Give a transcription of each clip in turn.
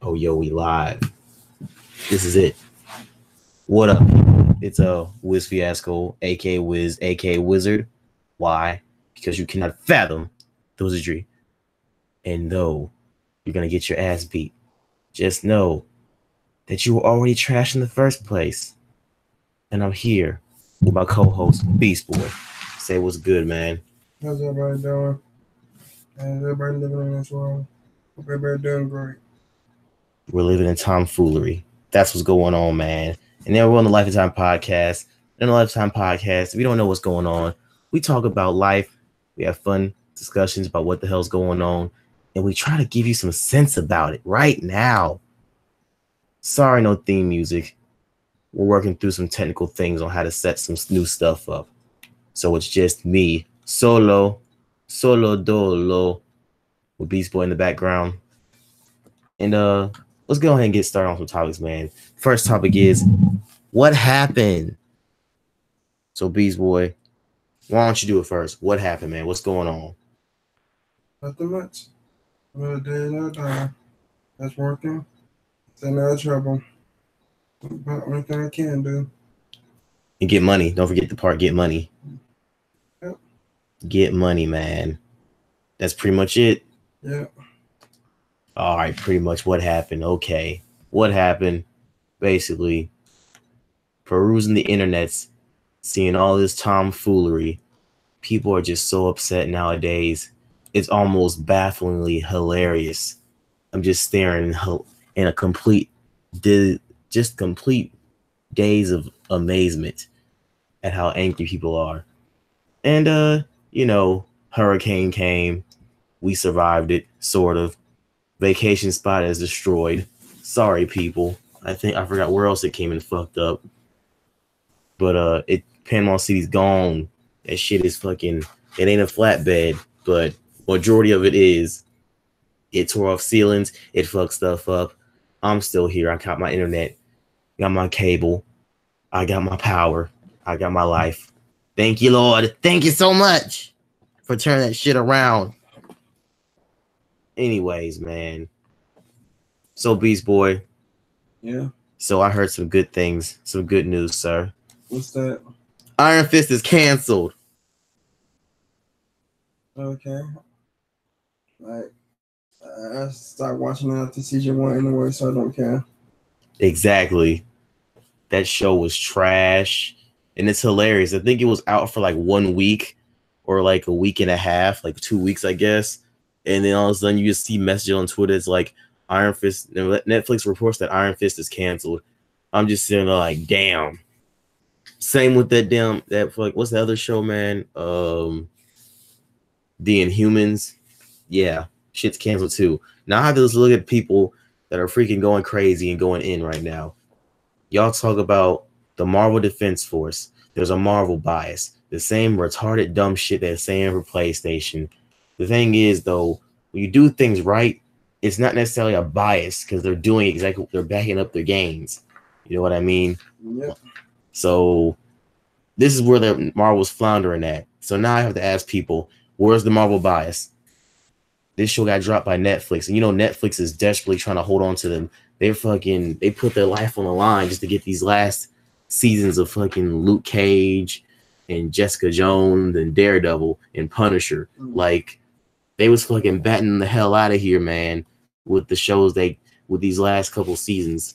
Oh, yo, we live. This is it. What up, people? It's Wiz Fiasco, aka Wiz, aka Wizard. Why? Because you cannot fathom the wizardry. And though you're gonna get your ass beat, just know that you were already trash in the first place. And I'm here with my co-host Beast Boy. Say what's good, man. How's everybody doing? And everybody living in this world? Hope everybody doing great. We're living in tomfoolery. That's what's going on, man. And then we're on the Lifetime Podcast. In the Lifetime Podcast, we don't know what's going on. We talk about life. We have fun discussions about what the hell's going on. And we try to give you some sense about it right now. Sorry, no theme music. We're working through some technical things on how to set some new stuff up. So it's just me, solo dolo, with Beast Boy in the background. And let's go ahead and get started on some topics, man. First topic is what happened? So Beast Boy, why don't you do it first? What happened, man? What's going on? Nothing much. Another day, another time. That's working. Staying out of trouble. About one thing I can do. And get money. Don't forget the part get money. Yep. Get money, man. That's pretty much it. Yep. All right, pretty much what happened. Okay. What happened? Basically, perusing the internets, seeing all this tomfoolery. People are just so upset nowadays. It's almost bafflingly hilarious. I'm just staring in a complete days of amazement at how angry people are. And hurricane came. We survived it, sort of. Vacation spot is destroyed. Sorry, people. I forgot where else it came and fucked up. But Panama City's gone. That shit is fucking. It ain't a flatbed, but majority of it is. It tore off ceilings. It fucked stuff up. I'm still here. I got my internet. Got my cable. I got my power. I got my life. Thank you, Lord. Thank you so much for turning that shit around. Anyways, man. So Beast Boy. Yeah. So I heard some good things, some good news, sir. What's that? Iron Fist is canceled. Okay. I stopped watching after season 1 anyway, so I don't care. Exactly. That show was trash. And it's hilarious. I think it was out for like 1 week or like a week and a half, like 2 weeks, I guess. And then all of a sudden you just see messages on Twitter. It's like Iron Fist. Netflix reports that Iron Fist is canceled. I'm just sitting there like, damn. Same with what's the other show, man? The Inhumans. Yeah, shit's canceled too. Now I have to just look at people that are freaking going crazy and going in right now. Y'all talk about the Marvel Defense Force. There's a Marvel bias. The same retarded dumb shit they're saying for PlayStation. The thing is, though, when you do things right, it's not necessarily a bias because they're doing exactly what they're backing up their gains. You know what I mean? Yep. So this is where the Marvel's floundering at. So now I have to ask people, where's the Marvel bias? This show got dropped by Netflix, and Netflix is desperately trying to hold on to them. They put their life on the line just to get these last seasons of fucking Luke Cage and Jessica Jones and Daredevil and Punisher. Like, they was fucking batting the hell out of here, man, with the shows with these last couple seasons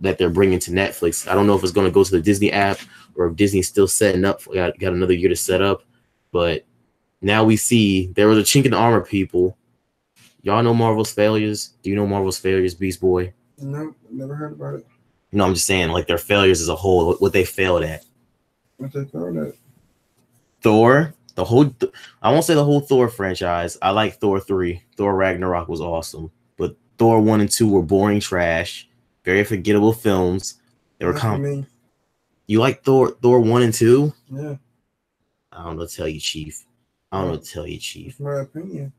that they're bringing to Netflix. I don't know if it's going to go to the Disney app or if Disney's still setting up. Got another year to set up. But now we see there was a chink in the armor, people. Y'all know Marvel's failures? Do you know Marvel's failures, Beast Boy? Nope, never heard about it. No, I'm just saying, like, their failures as a whole, what they failed at. What they failed at? Thor, I won't say the whole Thor franchise. I like Thor 3. Thor Ragnarok was awesome. But Thor 1 and 2 were boring trash. Very forgettable films. They were You like Thor 1 and 2? Yeah. I don't know what to tell you, Chief. It's my opinion.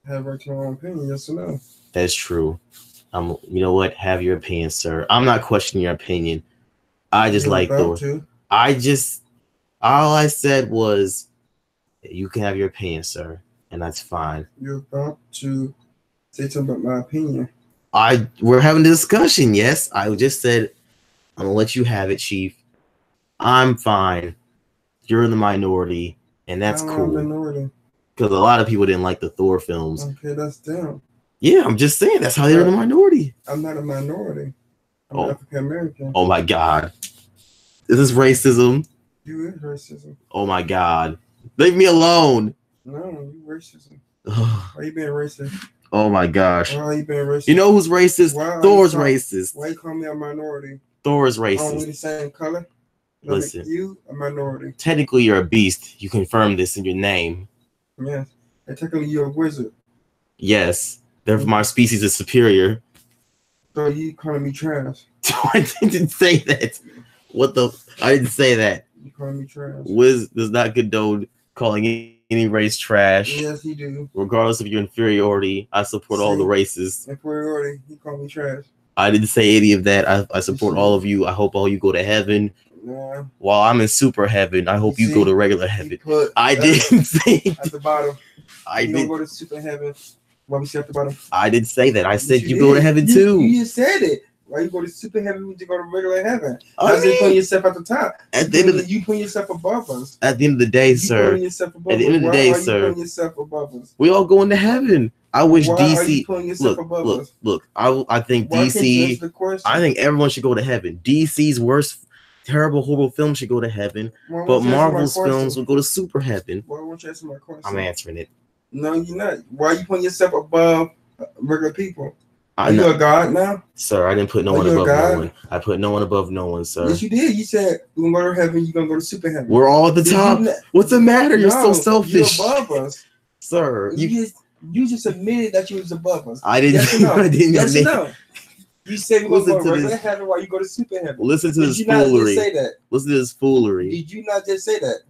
I have right to my own opinion, yes or no? That's true. You know what? Have your opinion, sir. I'm not questioning your opinion. I just like Thor. All I said was, you can have your opinion, sir, and that's fine. You're about to say something about my opinion. We're having a discussion. Yes, I just said I'm gonna let you have it, Chief. I'm fine. You're in the minority, and that's cool. Minority. Because a lot of people didn't like the Thor films. Okay, that's them. Yeah, I'm just saying that's how they're in the minority. I'm not a minority. I'm African American. Oh my God. Is this racism? You is racism. Oh my God. Leave me alone. No, you racism. Why you being racist? Oh my gosh. Why you being racist? You know who's racist? Thor's racist. Why you call me a minority? Thor's racist. Oh, we the same color? Listen. You a minority. Technically, you're a beast. You confirmed this in your name. Yes. And technically, you're a wizard. Yes. Therefore, my species is superior. So you calling me trash? I didn't say that. What the? I didn't say that. You calling me trash? Wiz does not condone calling any race trash. Yes, he do. Regardless of your inferiority, I support all the races. Inferiority, he called me trash. I didn't say any of that. I support all of you. I hope all you go to heaven. Yeah. While I'm in super heaven, I hope you go to regular heaven. I didn't say at the bottom. I didn't go to super heaven. Why we say at the bottom? I didn't say that. I said you go to heaven too. You just said it. Why you go to super heaven when you go to regular heaven? How's you putting yourself at the top? At the end of the, you putting yourself above us. At the end of the day, sir. At the end of the day, sir. You putting yourself above us? We all going to heaven. I wish Why DC. Are you putting yourself above us? Look. I think DC. I think everyone should go to heaven. DC's worst, terrible, horrible film should go to heaven, but Marvel's films will go to super heaven. Why won't you answer my question? I'm answering it. No, you're not. Why are you putting yourself above regular people? Are you a god now? Sir, I didn't put no one above no one. I put no one above no one, sir. Yes, you did. You said you're going to go to heaven, you're going to go to super heaven. We're all at the top. What's the matter? You're so selfish. You're above us. Sir. You just admitted that you was above us. I didn't. Yes or no? I didn't. Yes or no? You said we're going to go to regular heaven while you go to super heaven. Listen to this foolery. Did you not just say that? Listen to this foolery. Did you not just say that?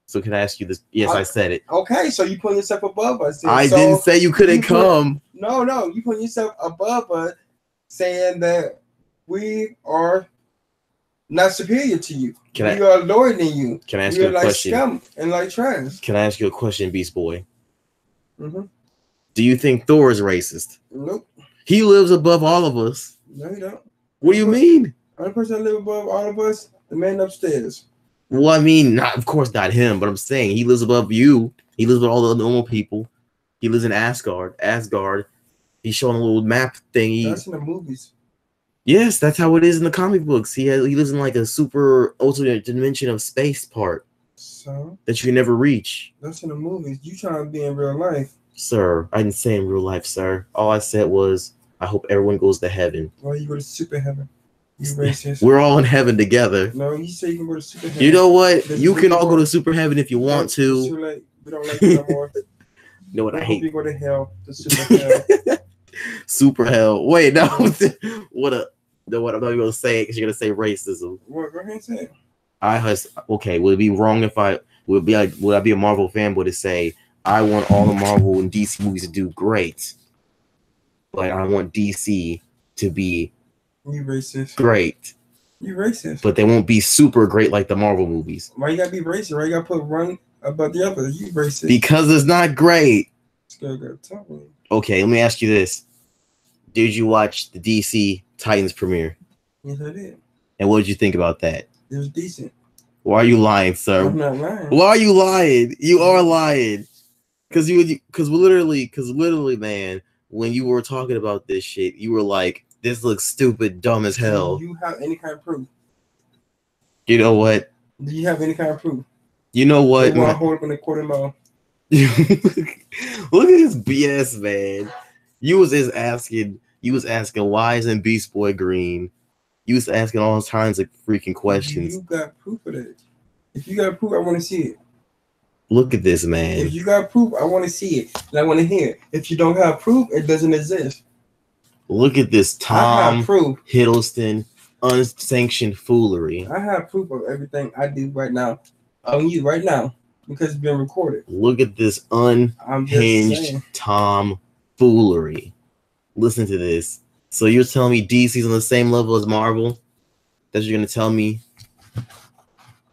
So can I ask you this? Yes, I said it. Okay, so you put yourself above us. I didn't say you couldn't come. No, you put yourself above us, saying that we are not superior to you. We are lower than you. Can I ask you a question? Scum and like trash. Can I ask you a question, Beast Boy? Mm-hmm. Do you think Thor is racist? Nope. He lives above all of us. No, he don't. What do you mean? The only person that lives above all of us, the man upstairs. Well, I mean, of course not him, but I'm saying he lives above you. He lives with all the normal people. He lives in Asgard. He's showing a little map thingy. That's in the movies. Yes, that's how it is in the comic books. He lives in like a super alternate dimension of space part. So that you can never reach. That's in the movies. You trying to be in real life. Sir, I didn't say in real life, sir. All I said was I hope everyone goes to heaven. Why you go to super heaven? You racist. We're all in heaven together. No, you say you can go to super heaven. You know what? You can all go to super heaven if you want to. Too late. We don't like you no more. You know what I hate? You go to hell. To super hell. Super hell. Wait, no. What I'm not even gonna say it because you're gonna say racism. What? Go ahead and say it. Okay. Would it be wrong if would I be a Marvel fanboy to say I want all the Marvel and DC movies to do great, but I want DC to be great. You racist. But they won't be super great like the Marvel movies. Why you gotta be racist? Why you gotta put one above the other? You racist. Because it's not great. Tell me. Okay, let me ask you this. Did you watch the DC Titans premiere? Yes, I did. And what did you think about that? It was decent. Why are you lying, sir? I'm not lying. Why are you lying? You are lying. Because literally, man, when you were talking about this shit, you were like, this looks stupid, dumb as hell. Do you have any kind of proof? You know what? Do you have any kind of proof? You know what? They want to hold up in the court of law. Look at this BS, man. You was asking why isn't Beast Boy green? You was asking all kinds of freaking questions. You got proof of that. If you got proof, I want to see it. Look at this, man. If you got proof, I want to see it. And I want to hear it. If you don't have proof, it doesn't exist. Look at this Tom Hiddleston unsanctioned foolery. I have proof of everything I do right now. On you right now. Because it's been recorded. Look at this unhinged Tom foolery. Listen to this. So you're telling me DC's on the same level as Marvel? That you're going to tell me?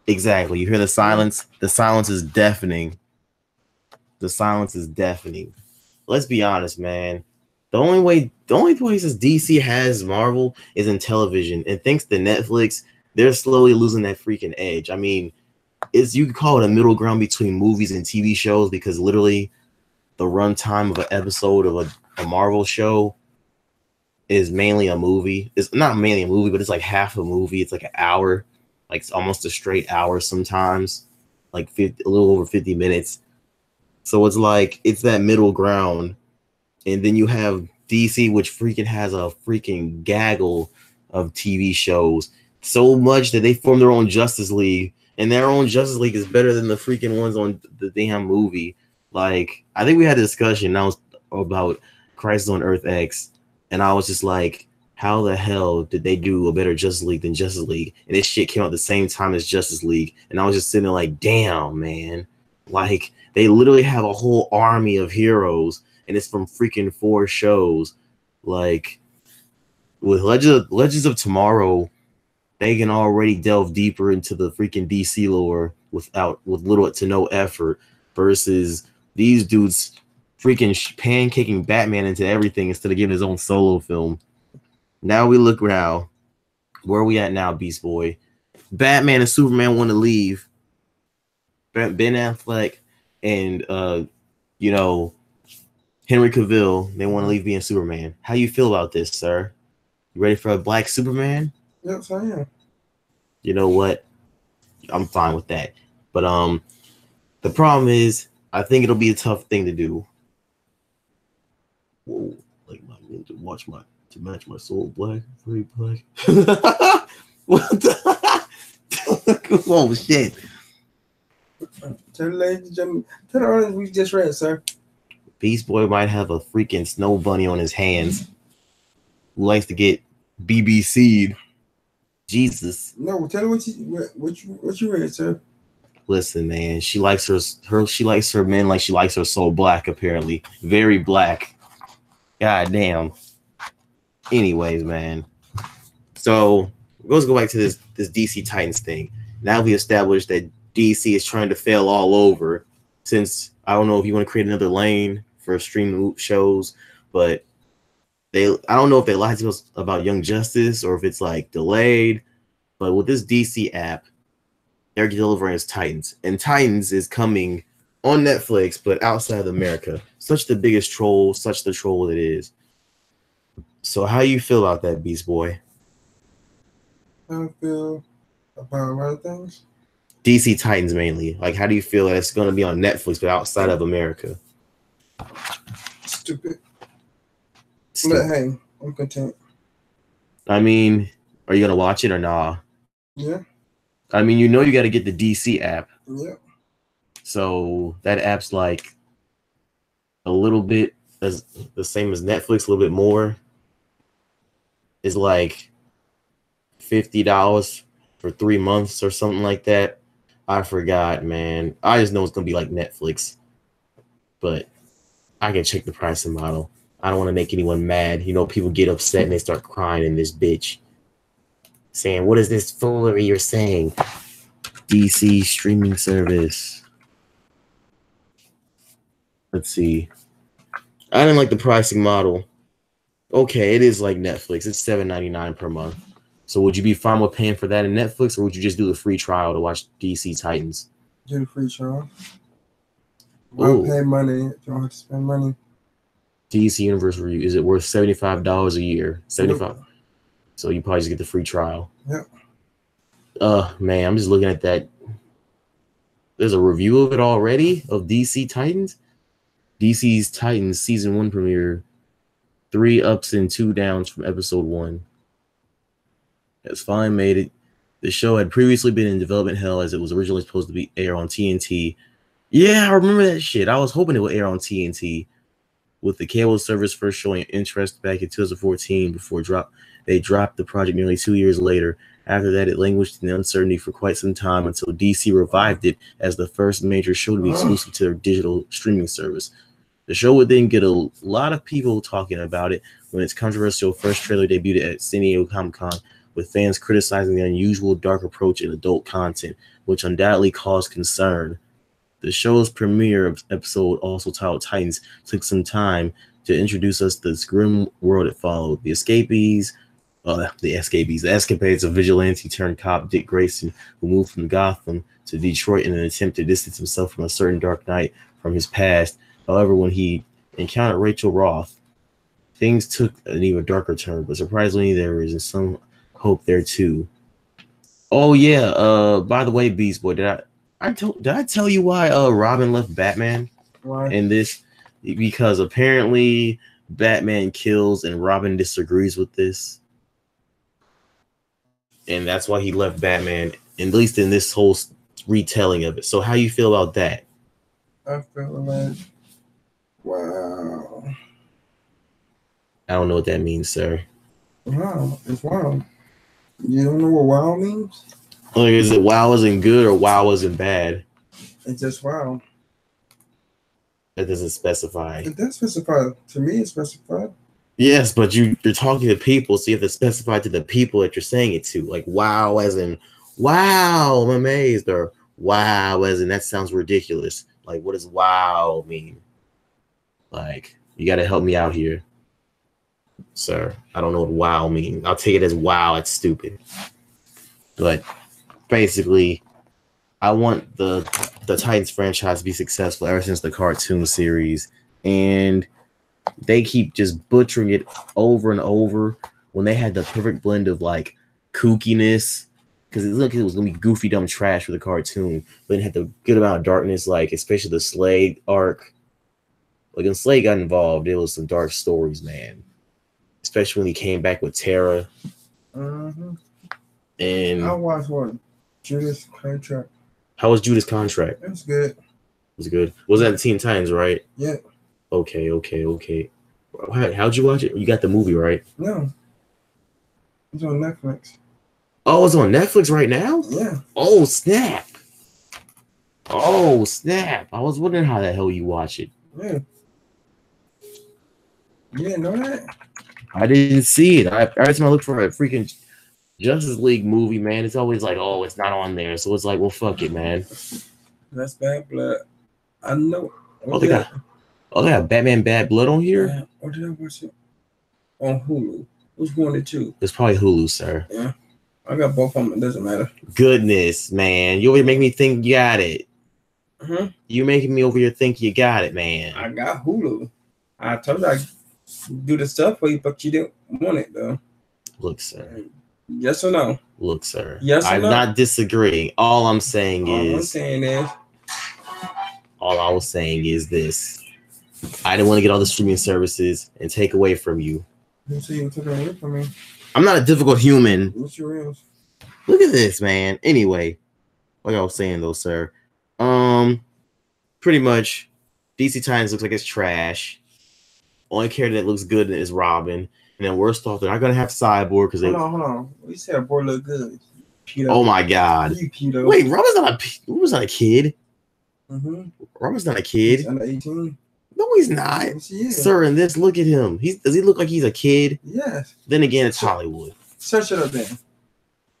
Exactly. You hear the silence? The silence is deafening. The silence is deafening. Let's be honest, man. The only places DC has Marvel is in television, and thanks to Netflix, they're slowly losing that freaking edge. I mean, you could call it a middle ground between movies and TV shows because literally the runtime of an episode of a Marvel show is mainly a movie. It's not mainly a movie, but it's like half a movie. It's like an hour, like it's almost a straight hour sometimes, like a little over 50 minutes. So it's like it's that middle ground. And then you have DC, which freaking has a freaking gaggle of TV shows. So much that they formed their own Justice League. And their own Justice League is better than the freaking ones on the damn movie. Like, I think we had a discussion now about Crisis on Earth X. And I was just like, how the hell did they do a better Justice League than Justice League? And this shit came out at the same time as Justice League. And I was just sitting there like, damn, man. Like, they literally have a whole army of heroes. And it's from freaking 4 shows. Like, with Legends of Tomorrow, they can already delve deeper into the freaking DC lore with little to no effort, versus these dudes freaking pancaking Batman into everything instead of giving his own solo film. Now we look now. Where are we at now, Beast Boy? Batman and Superman want to leave. Ben Affleck and Henry Cavill, they want to leave being Superman. How you feel about this, sir? You ready for a black Superman? Yes, I am. You know what? I'm fine with that. But the problem is, I think it'll be a tough thing to do. Whoa, like my to match my soul black, very black. What the? Oh shit! Tell the audience we just read, sir. Beast Boy might have a freaking snow bunny on his hands who likes to get BBC'd. Jesus. No, tell her what you read, sir. Listen, man, she likes her men like she likes her soul black, apparently. Very black. God damn. Anyways, man. So let's go back to this DC Titans thing. Now we established that DC is trying to fail all over, since I don't know if you want to create another lane for streaming shows, but I don't know if they lied to us about Young Justice or if it's like delayed, but with this DC app, they're delivering as Titans, and Titans is coming on Netflix, but outside of America. Such the biggest troll, such the troll it is. So how you feel about that, Beast Boy? I feel about a lot of things. DC Titans mainly. Like, how do you feel that it's going to be on Netflix, but outside of America? Stupid. But hey, I'm content. I mean, are you going to watch it or nah? Yeah. I mean, you got to get the DC app. Yeah. So that app's like a little bit as the same as Netflix, a little bit more. It's like $50 for 3 months or something like that. I forgot, man. I just know it's gonna be like Netflix, but I can check the pricing model. I don't want to make anyone mad. You know, people get upset and they start crying in this bitch, saying, "What is this foolery you're saying?" DC streaming service. Let's see. I didn't like the pricing model. Okay, it is like Netflix. It's $7.99 per month. So would you be fine with paying for that in Netflix, or would you just do the free trial to watch DC Titans? Do the free trial. I'll pay money. You don't have to spend money. DC Universe Review. Is it worth $75 a year? 75. Yep. So you probably just get the free trial. Yep. Man, I'm just looking at that. There's a review of it already of DC Titans. DC's Titans season 1 premiere. 3 ups and 2 downs from episode 1. As fine made it. The show had previously been in development hell as it was originally supposed to be air on TNT. Yeah, I remember that shit. I was hoping it would air on TNT, with the cable service first showing interest back in 2014 before they dropped the project nearly 2 years later. After that, it languished in uncertainty for quite some time until DC revived it as the first major show to be exclusive to their digital streaming service. The show would then get a lot of people talking about it when its controversial first trailer debuted at San Diego Comic-Con, with fans criticizing the unusual dark approach in adult content, which undoubtedly caused concern. The show's premiere episode, also titled Titans, took some time to introduce us to this grim world that followed. The escapades of vigilante turned cop Dick Grayson, who moved from Gotham to Detroit in an attempt to distance himself from a certain dark night from his past. However, when he encountered Rachel Roth, things took an even darker turn, but surprisingly, there is some hope there too. Oh yeah, by the way, Beast Boy, did I tell you why Robin left Batman? Why? In this? Because apparently Batman kills and Robin disagrees with this. And that's why he left Batman, at least in this whole retelling of it. So how you feel about that? I feel like, wow. I don't know what that means, sir. Wow, it's wow. You don't know what wow means? Like, is it wow isn't good or wow isn't bad? It's just wow. That doesn't specify. It does specify. To me, it's specified. Yes, but you're talking to people, so you have to specify to the people that you're saying it to. Like wow as in wow, I'm amazed, or wow as in that sounds ridiculous. Like what does wow mean? Like you got to help me out here, sir. I don't know what wow means. I'll take it as wow, it's stupid. But basically, I want the Titans franchise to be successful ever since the cartoon series, and they keep just butchering it over and over when they had the perfect blend of like kookiness, because it looked like it was gonna be goofy dumb trash for the cartoon, but it had the good amount of darkness, like especially the Slade arc. Like when Slade got involved, it was some dark stories, man. Especially when he came back with Terra. Mm-hmm. And I watched one. Judas Contract. How was Judas Contract? It was good. It was good. Was that the Teen Titans, right? Yeah. Okay. How'd you watch it? You got the movie, right? No. It's on Netflix. Oh, it's on Netflix right now? Yeah. Oh, snap. Oh, snap. I was wondering how the hell you watch it. Yeah. You didn't know that? I didn't see it. Every time I look for a freaking Justice League movie, man, it's always like, oh, it's not on there. So it's like, well, fuck it, man. That's bad blood. I know. They got Batman Bad Blood on here? Or did I watch it? On Hulu. Which one did you? It's probably Hulu, sir. Yeah. I got both of them. It doesn't matter. Goodness, man. You over here make me think you got it. Mm-hmm. You making me over here think you got it, man. I got Hulu. I told you I do the stuff for you, but you didn't want it, though. Look, sir. Yes or no? Look, sir. Yes or I'm no? not disagreeing. All I was saying is this. I didn't want to get all the streaming services and take away from you. You see you took it away from me. I'm not a difficult human. What's your else? Look at this, man. Anyway, like I was saying though, sir. Pretty much DC Titans looks like it's trash. Only character that looks good is Robin. And then worst off, they're not gonna have Cyborg because they. Hold on. We said boy look good. Pedo. Oh my god! You pedo. Wait, Robin's not a kid. Mm-hmm. Robin's not a kid. He's under 18. No, he's not. Yes, he is. Sir, in this, look at him. Does he look like he's a kid? Yes. Then again, it's Hollywood. Search it up then.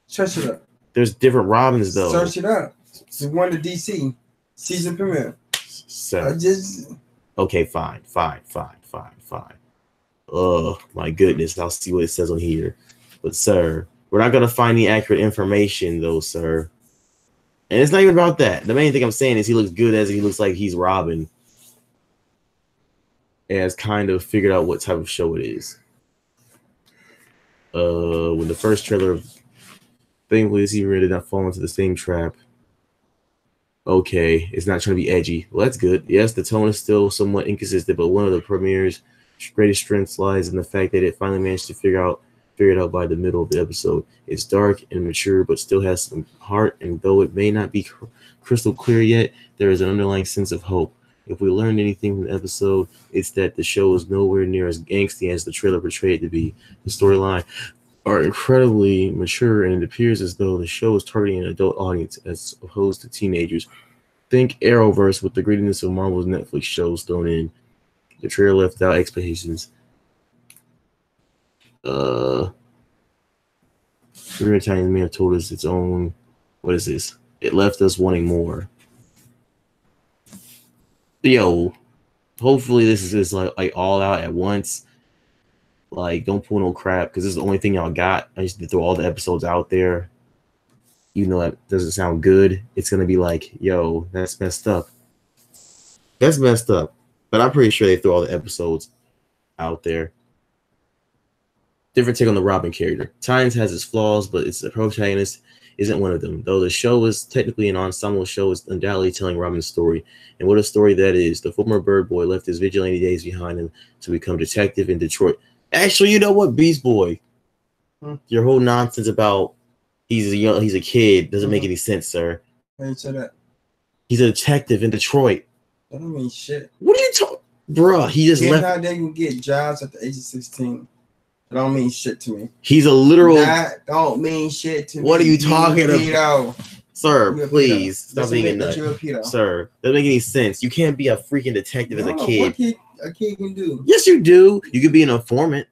Search it up. There's different Robins though. Search it up. The one to DC season premiere. Sir. I Okay, fine. Oh my goodness, I'll see what it says on here. But sir, we're not gonna find any accurate information though, sir. And it's not even about that. The main thing I'm saying is he looks good as he looks like he's Robin. And has kind of figured out what type of show it is. When the first trailer thankfully this even did not fall into the same trap. Okay, it's not trying to be edgy. Well, that's good. Yes, the tone is still somewhat inconsistent, but one of the premiere's greatest strengths lies in the fact that it finally managed to figure it out by the middle of the episode. It's dark and mature, but still has some heart, and though it may not be crystal clear yet, there is an underlying sense of hope. If we learned anything from the episode, it's that the show is nowhere near as angsty as the trailer portrayed it to be. The storyline are incredibly mature, and it appears as though the show is targeting an adult audience as opposed to teenagers. Think Arrowverse with the grittiness of Marvel's Netflix shows thrown in. The trailer left out expectations. Real Titans may have told us its own. What is this? It left us wanting more. Yo, Hopefully this is just like all out at once. Like, don't pull no crap because this is the only thing y'all got. I just need to throw all the episodes out there. You know that doesn't sound good. It's gonna be like, yo, that's messed up. That's messed up. But I'm pretty sure they threw all the episodes out there. Different take on the Robin character. Tynes has its flaws, but its protagonist isn't one of them. Though the show is technically an ensemble show, it's undoubtedly telling Robin's story. And what a story that is. The former bird boy left his vigilante days behind him to become detective in Detroit. Actually, you know what, Beast Boy? Your whole nonsense about he's a kid doesn't make any sense, sir. How you say that? He's a detective in Detroit. That don't mean shit. What are you talking, bruh? He just left. How they can get jobs at the age of 16? That don't mean shit to me. He's a literal. That don't mean shit to me. What are you talking about? Sir, please stop being a nut. Sir, doesn't make any sense. You can't be a freaking detective as a kid. What a kid can do? Yes, you do. You could be an informant.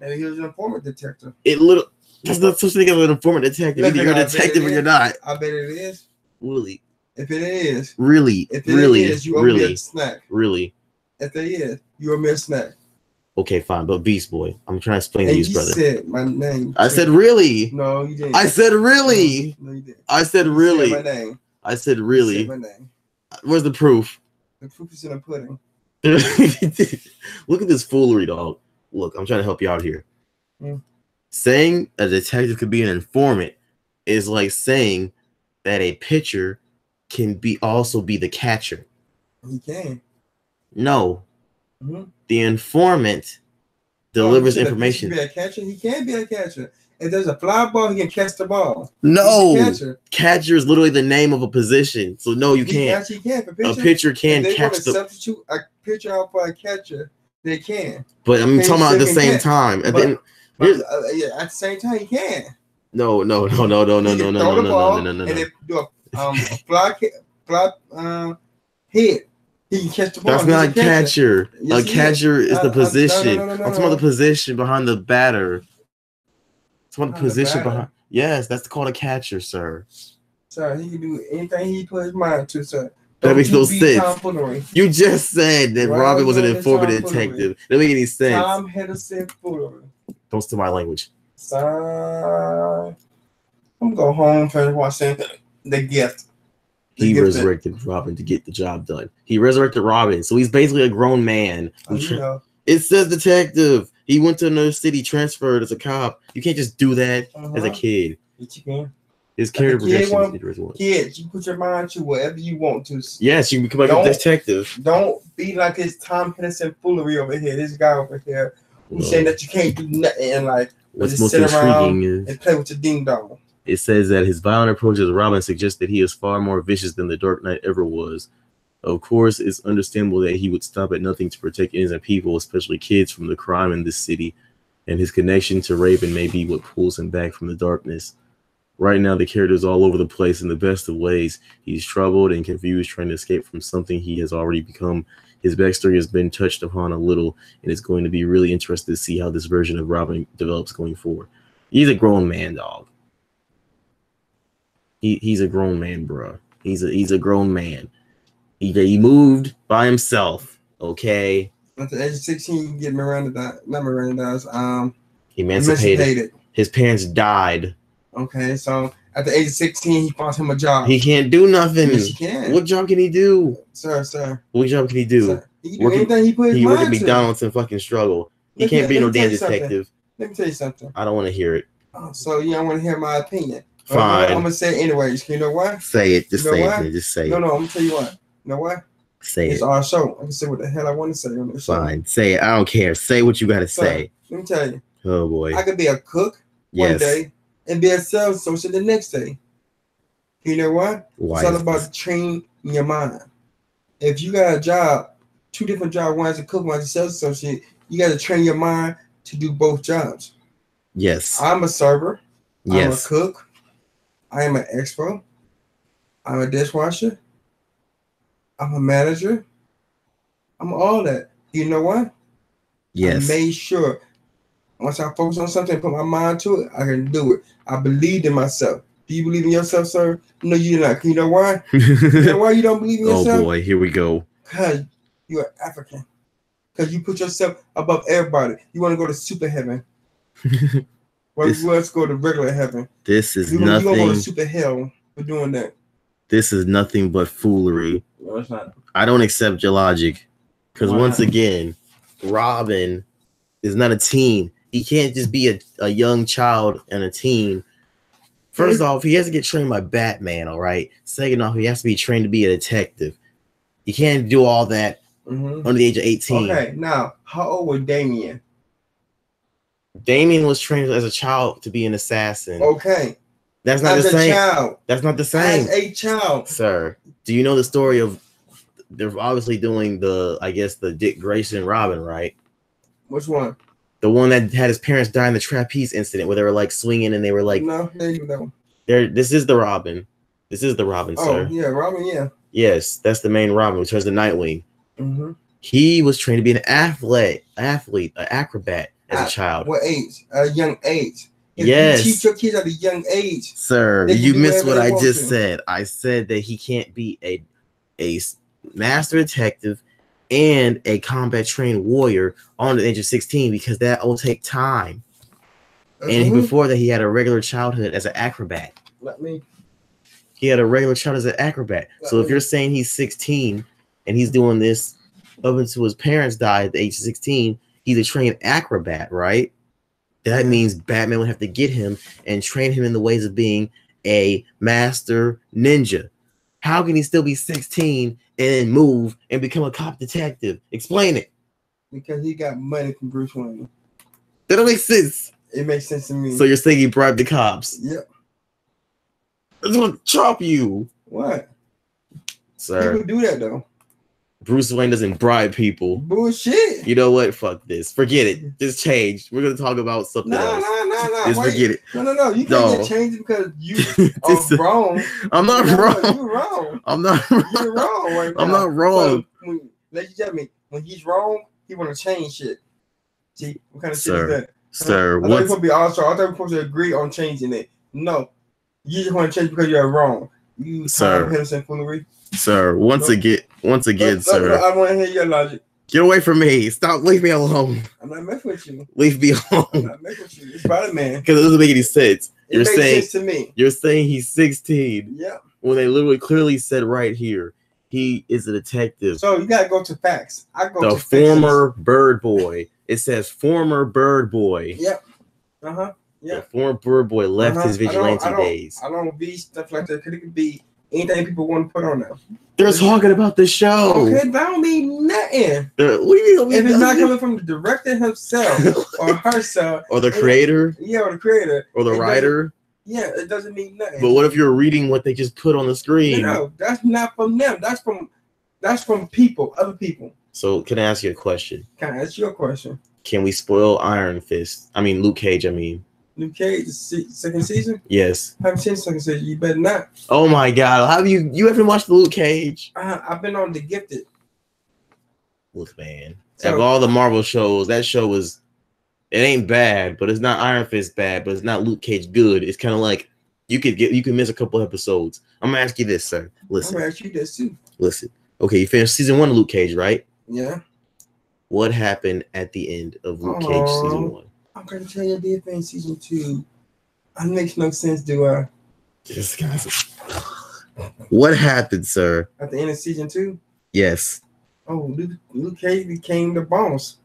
Maybe he was an informant detective. That's not such a thing as an informant detective. Either you're a detective or you're not. I bet it is. Really? If it is. Really? If it is, you owe me a snack. Really? If it is, you owe me a snack. Okay, fine, but Beast Boy, I'm trying to explain to you, brother. You said my name. I said really. No, you didn't. I said really. No, you didn't. I said really. You said my name. I said really. You said my name. Where's the proof? The proof is in the pudding. Look at this foolery, dog. Look, I'm trying to help you out here. Saying a detective could be an informant is like saying that a pitcher can also be the catcher. He can. No. The informant delivers information. He can be a catcher. If there's a fly ball, he can catch the ball. No, catcher is literally the name of a position. So no, you can't. Actually can. A pitcher can catch the. Substitute a pitcher out for a catcher. They can. But I'm talking about at the same time. At the same time, he can. No. And they do a fly hit. He can catch the ball. That's not a catcher. Yes, a catcher is the position. I'm talking about the position behind the batter. It's one position behind. Yes, that's called a catcher, sir. Sir, he can do anything he put his mind to, sir. That makes no sense. You just said that Robin was an informant detective. That doesn't make any sense. Tom Henderson foolery. Don't steal my language. Sir, I'm going home and watch The Gift. He resurrected Robin to get the job done. He resurrected Robin, so he's basically a grown man. It says detective. He went to another city, transferred as a cop. You can't just do that as a kid. Yes, you can. His character progression. Kids, you put your mind to whatever you want to. Yes, you become like a detective. Don't be like this Tom Henderson foolery over here. This guy over here who's saying that you can't do nothing in life. What's most intriguing is and play with your ding dong. It says that his violent approach as Robin suggests that he is far more vicious than the Dark Knight ever was. Of course, it's understandable that he would stop at nothing to protect innocent people, especially kids, from the crime in this city, and his connection to Raven may be what pulls him back from the darkness. Right now, the character is all over the place in the best of ways. He's troubled and confused, trying to escape from something he has already become. His backstory has been touched upon a little, and it's going to be really interesting to see how this version of Robin develops going forward. He's a grown man, dog. He's a grown man, bro. He's a grown man. He moved by himself. Okay. At the age of 16, you get emancipated. His parents died. Okay, so at the age of 16, he found him a job. He can't do nothing. Yes, he can. What job can he do? Sir. What job can he do? Sir, he can do anything he put his mind to. He work at McDonald's and fucking struggle. He can't be no damn detective. Let me tell you something. I don't want to hear it. So you don't want to hear my opinion. Fine. I'm gonna say it anyways. You know what? Say it. Just say it. Just say it. No, I'm gonna tell you what. You know what? Say it. It's our show. I can say what the hell I want to say on this show. Fine. Say it. I don't care. Say what you gotta say. Let me tell you. Oh boy. I could be a cook one day and be a sales associate the next day. You know what? Why? It's all about training your mind. If you got a job, two different jobs, one as a cook, one as a sales associate, you got to train your mind to do both jobs. Yes. I'm a server. Yes. I'm a cook. I am an expo. I'm a dishwasher. I'm a manager. I'm all that. You know what? Yes. I made sure once I focus on something, put my mind to it, I can do it. I believed in myself. Do you believe in yourself, sir? No, you're not. You know why? You know why you don't believe in yourself? Oh boy, here we go. Because you're African. Because you put yourself above everybody. You want to go to super heaven. Well, let's go to regular heaven. This is nothing. nothing. You're going to go to super hell for doing that. This is nothing but foolery. No, it's not. I don't accept your logic. Because once again, Robin is not a teen. He can't just be a young child and a teen. First off, he has to get trained by Batman, all right? Second off, he has to be trained to be a detective. You can't do all that under the age of 18. Okay, now, how old was Damien? Damien was trained as a child to be an assassin. Okay. That's not the same. Child. That's not the same. As a child. Sir, do you know the story of, they're obviously doing the Dick Grayson Robin, right? Which one? The one that had his parents die in the trapeze incident where they were like swinging and they were like, no, no. This is the Robin. This is the Robin, sir. Oh, yeah, Robin, yeah. Yes, that's the main Robin, which was the Nightwing. He was trained to be an athlete, an acrobat as a child. What age? A young age. If yes. you teach your kids at a young age. Sir, you missed what I just said. I said that he can't be a master detective and a combat trained warrior on the age of 16 because that will take time. And before that, he had a regular childhood as an acrobat. He had a regular childhood as an acrobat. So if you're saying he's 16 and he's doing this up until his parents died at the age of 16, he's a trained acrobat, right? That means Batman would have to get him and train him in the ways of being a master ninja. How can he still be 16 and then move and become a cop detective? Explain it. Because he got money from Bruce Wayne. That don't make sense. It makes sense to me. So you're saying he bribed the cops? Yep. That's gonna chop you. What? Sir. People do that though. Bruce Wayne doesn't bribe people. Bullshit. You know what? Fuck this. Forget it. Just change. We're gonna talk about something else. No. Just forget it. No. You can't get changed because you are wrong. I'm not wrong. You're wrong. I'm not wrong. You're wrong right now. I'm not wrong. So, ladies and gentlemen, when he's wrong, he want to change shit. See what kind of shit is that? Sir, I thought we're supposed to be all star. I thought we're supposed to agree on changing it. No, you just want to change because you're wrong. You Henderson foolery. Sir, once again, sir. I want to hear your logic. Get away from me. Stop. Leave me alone. I'm not messing with you. Leave me alone. I'm not messing with you. It's Spider-Man. Because it doesn't make any sense. It makes sense to me. You're saying he's 16. Yeah. When they literally clearly said right here, he is a detective. So you gotta go to facts. I go to former Bird Boy. It says former Bird Boy. Yep. Yeah. The former Bird Boy left his vigilante days. I don't be stuff like that because it could be anything people want to put on there. They're talking about the show. Okay, that don't mean nothing. If it's not coming from the director himself or herself. Or the creator. Or the creator. Or the writer. Yeah, it doesn't mean nothing. But what if you're reading what they just put on the screen? No, that's not from them. That's from people, other people. So can I ask you a question? Can I ask you a question? Can we spoil Luke Cage, Luke Cage, second season? Yes. I haven't seen second season. You better not. Oh my God! Have you haven't watched the Luke Cage? I've been on The Gifted. Look, man. Of all the Marvel shows, that show was. It ain't bad, but it's not Iron Fist bad, but it's not Luke Cage good. It's kind of like you can miss a couple episodes. I'm gonna ask you this, sir. Listen. I'm gonna ask you this too. Listen. Okay, you finished season 1 of Luke Cage, right? Yeah. What happened at the end of Luke Cage season 1? I'm gonna tell you the in season 2. It makes no sense, do I? This guy's. What happened, sir? At the end of season 2? Yes. Oh, Luke Cage became the boss.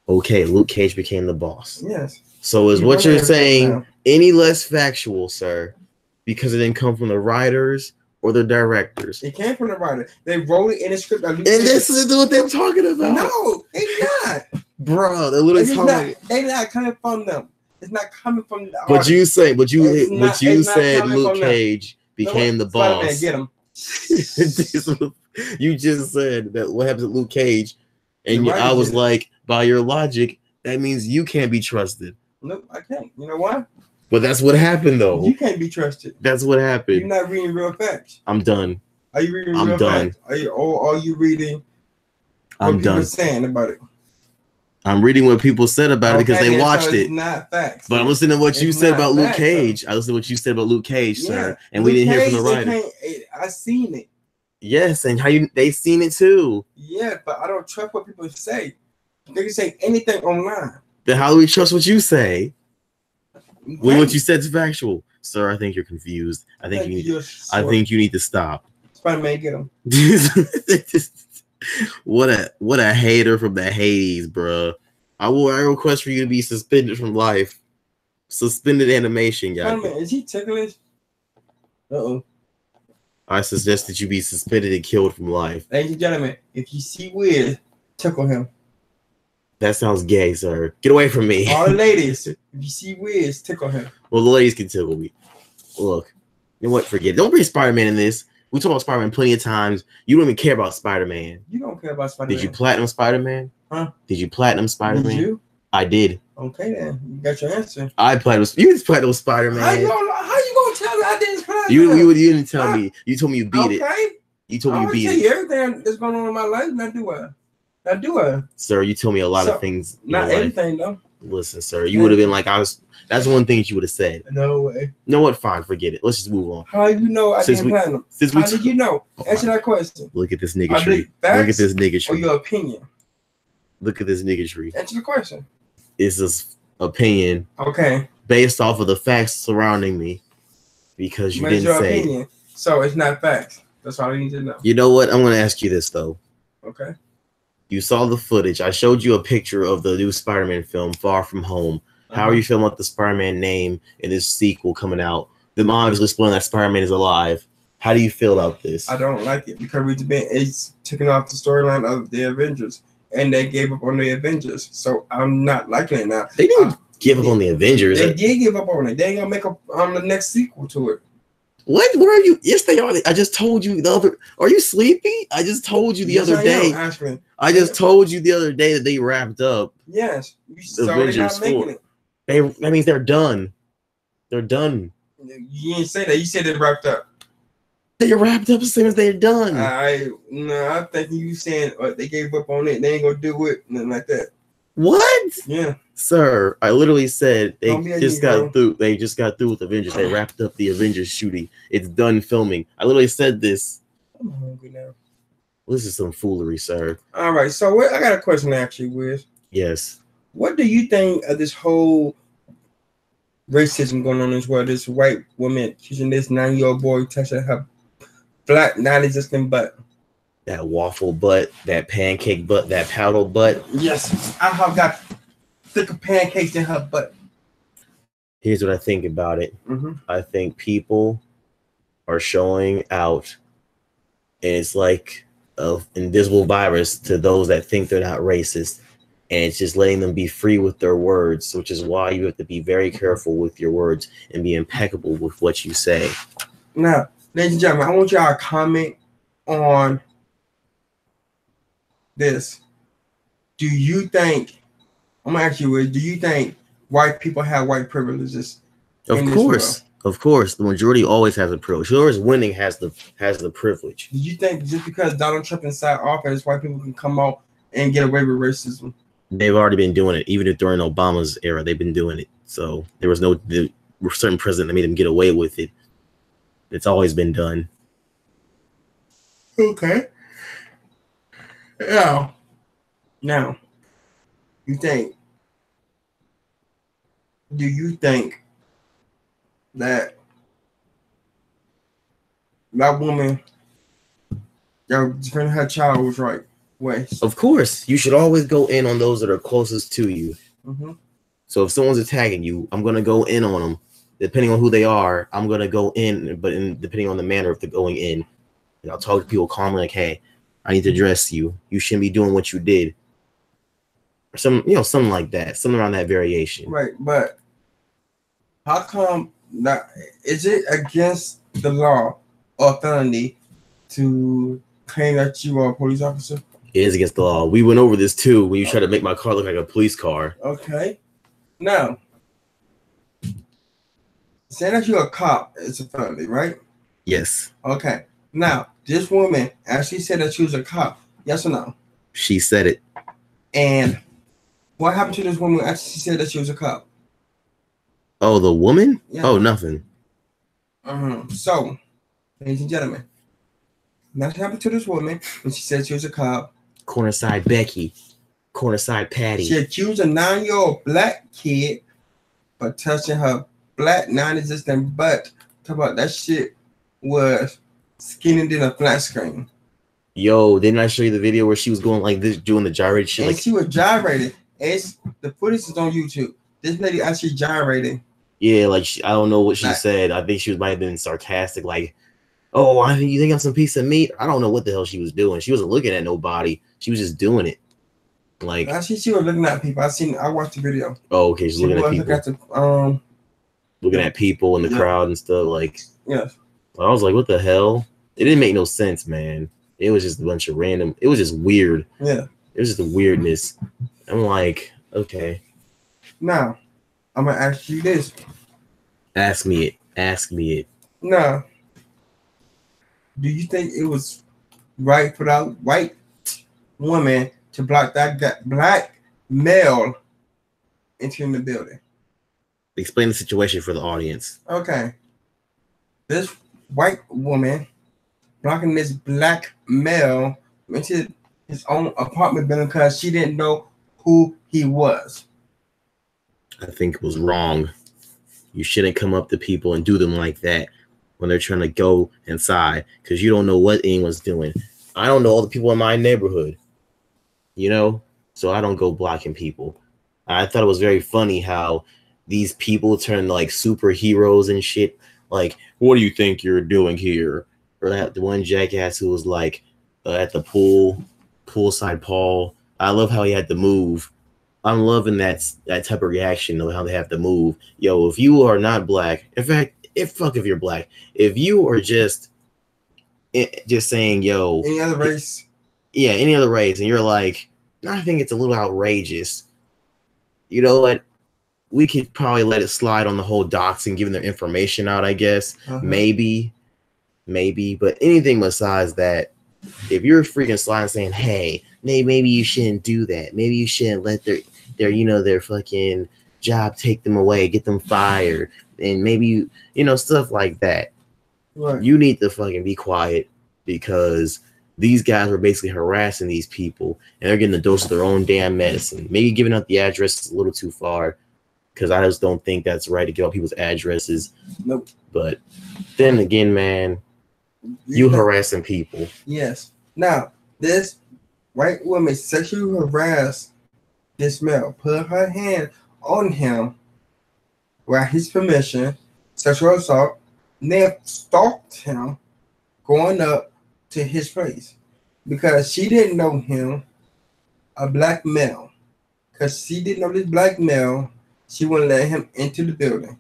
Okay, Luke Cage became the boss. Yes. So is what you're saying any less factual, sir, because it didn't come from the writers or the directors? It came from the writer. They wrote it in the script. And this is what they're talking about. No, it's not. Bro, they're literally talking. They're not coming from them. It's not coming from the But you say, but you said Luke Cage became the boss. Get him. You just said that what happens to Luke Cage, and I was like, by your logic, that means you can't be trusted. Nope, I can't. You know why? But that's what happened, though. You can't be trusted. That's what happened. You're not reading real facts. I'm done. Are you reading real facts? Are you reading what people saying about it? I'm reading what people said about it because they watched it. Not facts. But I'm listening to what you said about Luke Cage. I listened to what you said about Luke Cage, sir. And we didn't hear from the writer. I seen it. Yes, and they seen it too. Yeah, but I don't trust what people say. They can say anything online. Then how do we trust what you say? When what you said is factual, sir. I think you're confused. I think you need to stop. Spider-Man, get him. What a hater from the Hades, bro. I request for you to be suspended from life. Suspended animation, guys. Spider-Man, is he ticklish? Uh-oh. I suggest that you be suspended and killed from life. Ladies and gentlemen, if you see Wiz, tickle him. That sounds gay, sir. Get away from me. All the ladies, if you see Wiz, tickle him. Well, the ladies can tickle me. Look, you know what? Forget it. Don't bring Spider-Man in this. We talk about Spider-Man plenty of times. You don't even care about Spider-Man. You don't care about Spider-Man. Did you platinum Spider-Man? Huh? Did you platinum Spider-Man? Did you? I did. Okay, then. You got your answer. I platinum. You didn't platinum Spider-Man. How you gonna tell me I didn't platinum? You didn't tell me. You told me you beat it. Okay. You told me you beat it. I tell you everything that's going on in my life. Now do I? Sir, you told me a lot of things. Not everything, though. Listen, sir, you would have been like, that's one thing you would have said. No way. You know what? Fine, forget it. Let's just move on. How you know I didn't platinum? How did you know? Answer that question. Look at this nigga tree. Look at this nigga tree. Or your opinion. Look at this nigga tree. Answer the question. It's this opinion. Okay. Based off of the facts surrounding me. Because you didn't say. Opinion. So it's not facts. That's all you need to know. You know what? I'm going to ask you this, though. Okay. You saw the footage. I showed you a picture of the new Spider-Man film, Far From Home. How are you feeling about the Spider-Man name in this sequel coming out? Them obviously explaining that Spider-Man is alive. How do you feel about this? I don't like it because it's taking off the storyline of the Avengers, and they gave up on the Avengers. So I'm not liking it now. They didn't give up on the Avengers. They did give up on it. They ain't gonna make up on the next sequel to it. What? Where are you? Yes, they are. I just told you the other. Are you sleepy? I just told you the other day. I just told you the other day that they wrapped up. Yes, the Avengers 4. That means they're done. They're done. You didn't say that. You said they wrapped up. They wrapped up as soon as they're done. I think you saying they gave up on it. They ain't gonna do it. Nothing like that. What? Yeah, sir. I literally said they just got through. They just got through with Avengers. They wrapped up the Avengers shooting. It's done filming. I literally said this. I'm hungry now. This is some foolery, sir. All right. So I got a question to ask you, Wiz. Yes. What do you think of this whole racism going on as well? This white woman accusing this 9-year-old boy touching her black non-existent butt. That waffle butt, that pancake butt, that paddle butt. Yes, I have got thicker pancakes in her butt. Here's what I think about it. I think people are showing out, and it's like an invisible virus to those that think they're not racist. And it's just letting them be free with their words, which is why you have to be very careful with your words and be impeccable with what you say. Now, ladies and gentlemen, I want y'all to comment on this. Do you think, I'm going to ask you, do you think white people have white privileges? Of course. Of course. The majority always has a privilege. Whoever's winning has the privilege. Do you think just because Donald Trump inside office, white people can come out and get away with racism? They've already been doing it. Even during Obama's era, they've been doing it. So there was no certain president that made them get away with it. It's always been done. Okay. Yeah. Now, do you think that woman that defending her child was right? Of course, you should always go in on those that are closest to you. So if someone's attacking you, I'm gonna go in on them. Depending on who they are, I'm gonna go in, but depending on the manner of the going in, and I'll talk to people calmly, like, "Hey, I need to address you. You shouldn't be doing what you did," or something like that, something around that variation. Right, but how come not? Is it against the law or felony to claim that you are a police officer? It is against the law. We went over this too when you tried to make my car look like a police car. Okay. Now, saying that you're a cop is a felony, right? Yes. Okay. Now, this woman actually said that she was a cop. Yes or no? She said it. And what happened to this woman after she said that she was a cop? Oh, the woman? Yeah. Oh, nothing. So, ladies and gentlemen, Nothing happened to this woman when she said she was a cop. Cornerside Becky. Cornerside Patty. She accused a 9-year-old black kid for touching her black non-existent butt. Talk about that shit was skinnier than a flat screen. Yo, didn't I show you the video where she was going like this, doing the gyrate shit? And like, she was gyrating. The footage is on YouTube. This lady actually gyrating. Yeah, like I don't know what she said. I think she might have been sarcastic, like, "Oh, you think I'm some piece of meat?" I don't know what the hell she was doing. She wasn't looking at nobody. She was just doing it. Like, actually, she was looking at people. I watched the video. Oh, okay, she's looking at people. Looking at people in the crowd and stuff. Like, yes. I was like, what the hell? It didn't make no sense, man. It was just a bunch of random. It was just weird. Yeah. It was just a weirdness. I'm like, okay. Now, I'm gonna ask you this. Ask me it. Ask me it. Now, do you think it was right for that white woman to block that black male entering the building? Explain the situation for the audience. Okay. This white woman blocking this black male into his own apartment building because she didn't know who he was. I think it was wrong. You shouldn't come up to people and do them like that when they're trying to go inside, because you don't know what anyone's doing. I don't know all the people in my neighborhood, so I don't go blocking people. I thought it was very funny how these people turn like superheroes and shit. Like, what do you think you're doing here? Or that the one jackass who was like at the poolside Paul. I love how he had to move. I'm loving that type of reaction of how they have to move. Yo, if you are not black, in fact, if you're black, if you are just saying, yo, any other race, yeah, any other race, and you're like, I think it's a little outrageous. You know what? We could probably let it slide on the whole doxing, giving their information out, I guess. Maybe, but anything besides that, if you're freaking sliding saying, hey, maybe you shouldn't do that. Maybe you shouldn't let their fucking job take them away, get them fired, and maybe stuff like that. Right. You need to fucking be quiet, because these guys were basically harassing these people, and they're getting the dose of their own damn medicine. Maybe giving out the address is a little too far, because I just don't think that's right to give out people's addresses. Nope. But then again, man, you harassing people. Yes. Now, this white woman sexually harassed this male, put her hand on him without his permission, sexual assault, and then stalked him going up to his place because she didn't know him, a black male. Because she didn't know this black male, she wouldn't let him into the building.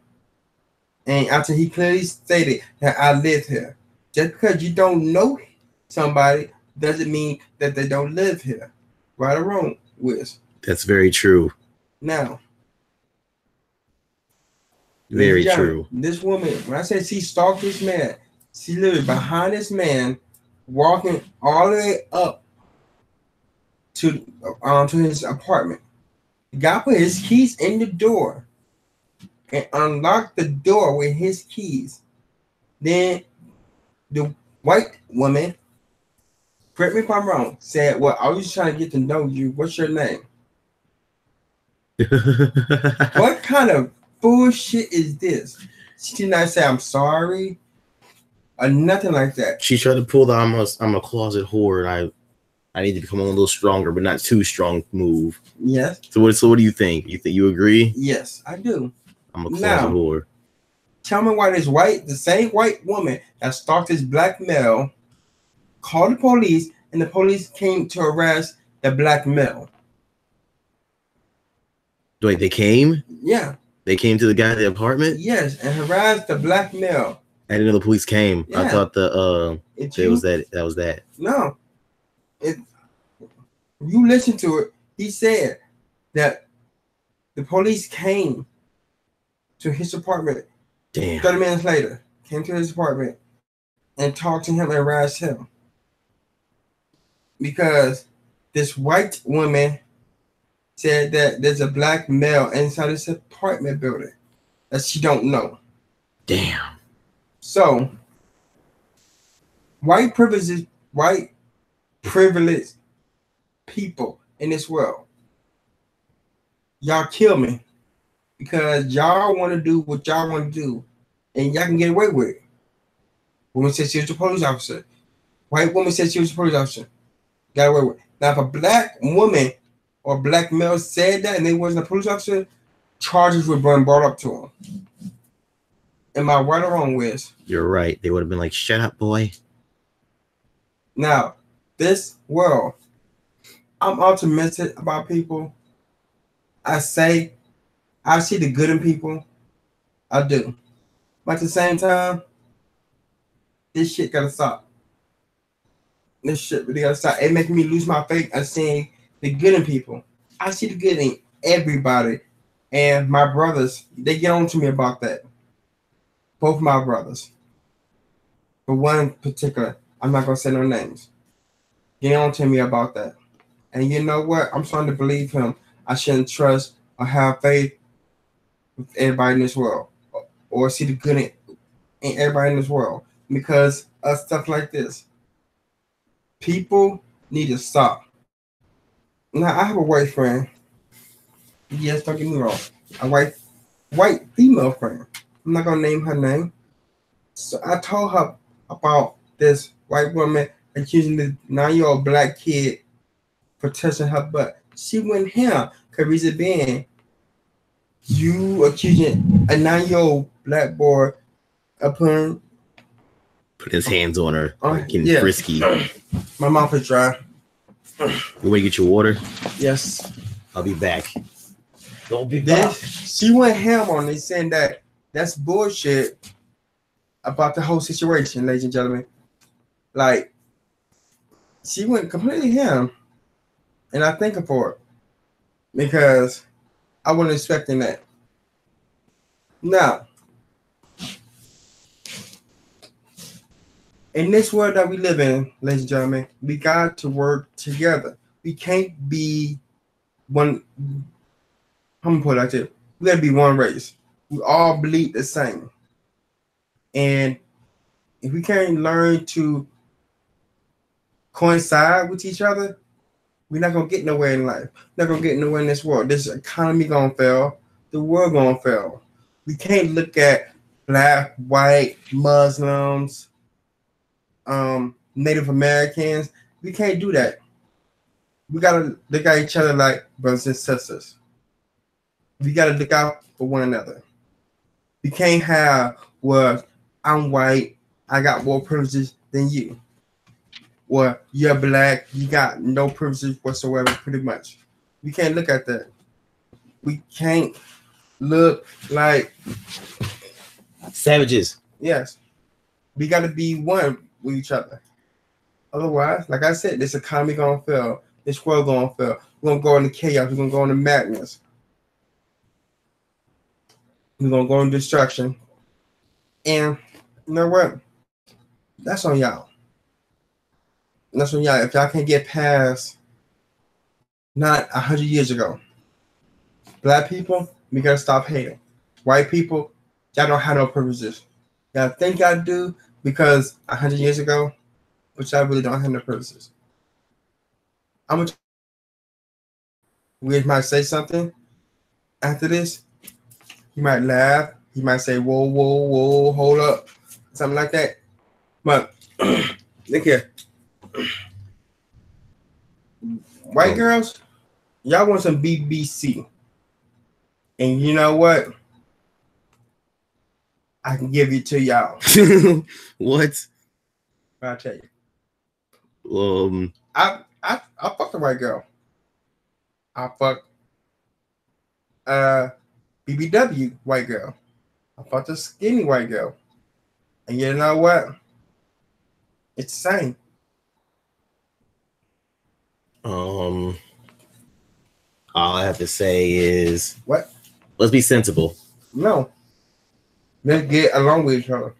And after he clearly stated that I live here. Just because you don't know somebody doesn't mean that they don't live here. Right or wrong, Wiz? That's very true. Now, very true. This woman, when I say she stalked this man, she lived behind this man, walking all the way up to his apartment. The guy put his keys in the door and unlocked the door with his keys. Then the white woman, correct me if I'm wrong, said, well, I was just trying to get to know you. What's your name? What kind of bullshit is this? She did not say, I'm sorry, or nothing like that. She tried to pull the I'm a closet whore, and I need to become a little stronger, but not too strong move. Yes. So what do you think? You agree? Yes, I do. I'm a closet whore. Tell me why the same white woman that stalked this black male called the police, and the police came to arrest the black male. Wait, they came? Yeah. They came to the guy at the apartment? Yes, and harassed the black male. I didn't know the police came. Yeah. I thought that was that. No. You listen to it. He said that the police came to his apartment. Damn. 30 minutes later, came to his apartment and talked to him and harassed him. Because this white woman said that there's a black male inside this apartment building that she don't know. Damn. So, white privilege white privileged people in this world. Y'all kill me because y'all want to do what y'all want to do, and y'all can get away with it. Woman said she was a police officer. White woman said she was a police officer. Got away with it. Now, if a black woman or black male said that and they wasn't a police officer, charges would be brought up to them. Am I right or wrong, Wiz? You're right. They would have been like, shut up, boy. Now, this world, I'm optimistic about people. I see the good in people. I do. But at the same time, this shit gotta stop. This shit really gotta stop. It making me lose my faith in seeing the good in people. I see the good in everybody. And my brothers, they get on to me about that. Both my brothers. But one in particular, I'm not gonna say no names. Get on to me about that. And you know what? I'm starting to believe him. I shouldn't trust or have faith with everybody in this world. Or see the good in everybody in this world. Because of stuff like this. People need to stop. Now, I have a white friend. Yes, don't get me wrong. A white female friend. I'm not going to name her name. So I told her about this white woman accusing this 9-year-old black kid for touching her butt. She went here. Because reason being, you accusing a 9-year-old black boy of putting his hands on her, getting frisky. My mouth is dry. You want to get your water? Yes. I'll be back. Don't be back. She went ham on it, saying that that's bullshit about the whole situation, ladies and gentlemen. Like, she went completely ham. And I thank her for it. Because I wasn't expecting that. Now, in this world that we live in, ladies and gentlemen, we got to work together. We can't be one. I'm gonna put it like this: we gotta be one race. We all bleed the same, and if we can't learn to coincide with each other, we're not gonna get nowhere in life. We're not gonna get nowhere in this world. This economy gonna fail. The world gonna fail. We can't look at black, white, Muslims, Native Americans. We can't do that. We gotta look at each other like brothers and sisters. We gotta look out for one another. We can't have, well, I'm white, I got more privileges than you. Or you're black, you got no privileges whatsoever, pretty much. We can't look at that. We can't look like savages. Yes. We gotta be one with each other. Otherwise, like I said, this economy gonna fail. This world gonna fail. We're gonna go into chaos. We're gonna go into madness. We're gonna go into destruction. And you know what? That's on y'all. That's on y'all. If y'all can't get past not 100 years ago, black people, we gotta stop hating. White people, y'all don't have no privileges. Y'all think y'all do because 100 years ago, but y'all really don't have no privileges. We might say something after this. He might laugh. He might say, whoa, whoa, whoa, hold up. Something like that. But look here. White girls, y'all want some BBC. And you know what? I can give it to y'all. What? I'll tell you. I fucked a white girl. I fucked BBW white girl. I fucked a skinny white girl. And you know what? It's the same. All I have to say is what? Let's be sensible. No. Let's get along with each other.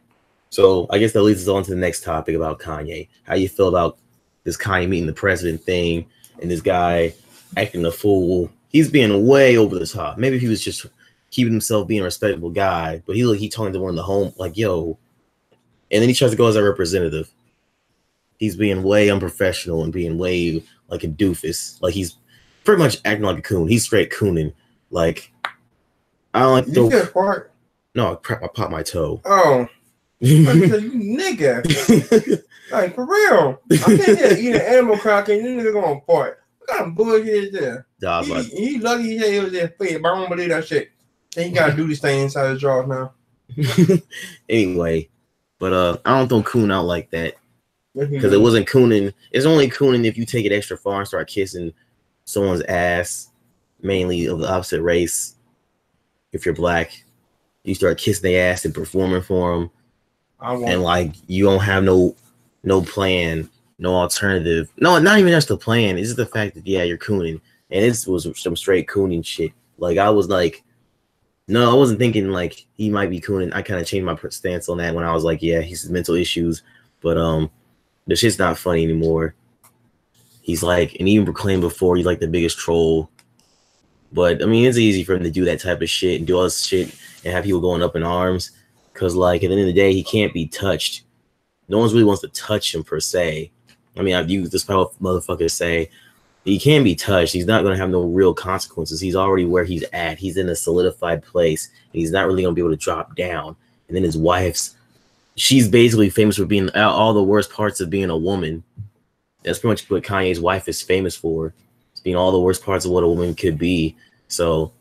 So I guess that leads us on to the next topic about Kanye. How you feel about this Kanye meeting the president thing and this guy acting a fool? He's being way over the top. Maybe if he was just keeping himself being a respectable guy, but he talking to one of the home like, yo, and then he tries to go as a representative. he's being way unprofessional and being way like a doofus. Like he's pretty much acting like a coon. He's straight cooning. Like I don't like you get part. No, I popped my toe. Oh, I said, you nigga. Like for real. I can't eat an animal crack and you nigga gonna fart. What kind of bullshit is that? Nah, he lucky he said it was just fit, but I don't believe that shit. And he gotta do this thing inside his jaws now. Anyway, but I don't throw coon out like that. Because it wasn't cooning. It's only cooning if you take it extra far and start kissing someone's ass, mainly of the opposite race. If you're black, you start kissing their ass and performing for them, and like you don't have no plan, no alternative. No, not even just the plan. It's just the fact that you're cooning, and it was some straight cooning shit. Like I was like, no, I wasn't thinking like he might be cooning. I kind of changed my stance on that when I was like, yeah, he's mental issues, but the shit's not funny anymore. He's like, and even proclaimed before he's like the biggest troll. But I mean, it's easy for him to do that type of shit and do all this shit and have people going up in arms. Cause like at the end of the day, he can't be touched. No one really wants to touch him per se. I mean, I've used this motherfucker to say he can't be touched. He's not gonna have no real consequences. He's already where he's at. He's in a solidified place. And he's not really gonna be able to drop down. And then his wife's she's basically famous for being all the worst parts of being a woman. That's pretty much what Kanye's wife is famous for. It's being all the worst parts of what a woman could be. So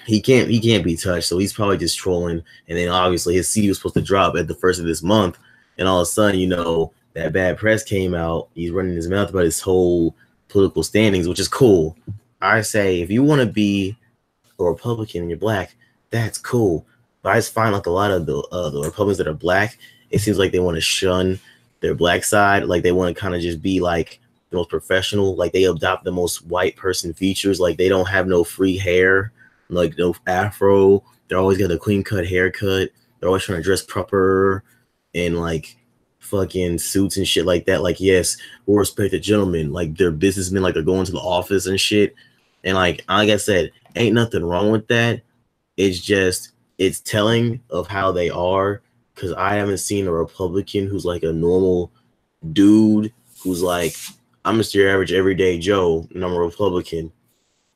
he can't be touched. So he's probably just trolling. And then obviously his CD was supposed to drop at the first of this month. And all of a sudden, you know, that bad press came out. He's running his mouth about his whole political standings, which is cool. I say if you want to be a Republican and you're black, that's cool. But I just find like a lot of the Republicans that are black, it seems like they want to shun their black side. Like they want to kind of just be like the most professional. Like they adopt the most white person features. Like they don't have no free hair, like no afro. They're always got a clean cut haircut. They're always trying to dress proper and like fucking suits and shit like that. Like, yes, we'll respect the gentlemen. Like they're businessmen. Like they're going to the office and shit. And like I said, ain't nothing wrong with that. It's just, it's telling of how they are, because I haven't seen a Republican who's like a normal dude who's like, I'm just your average everyday Joe and I'm a Republican.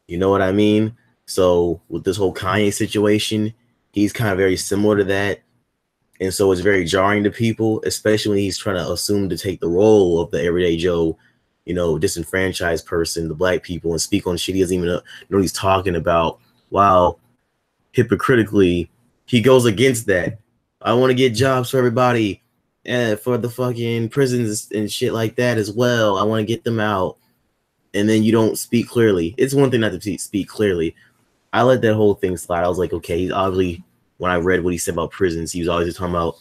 You know what I mean? So with this whole Kanye situation, he's kind of very similar to that. And so it's very jarring to people, especially when he's trying to assume to take the role of the everyday Joe, you know, disenfranchised person, the black people, and speak on shit he doesn't even know what he's talking about. Wow. Hypocritically, he goes against that. I want to get jobs for everybody and for the fucking prisons and shit like that as well. I want to get them out. And then you don't speak clearly. It's one thing not to speak clearly. I let that whole thing slide. I was like, okay, he's obviously, when I read what he said about prisons, he was always talking about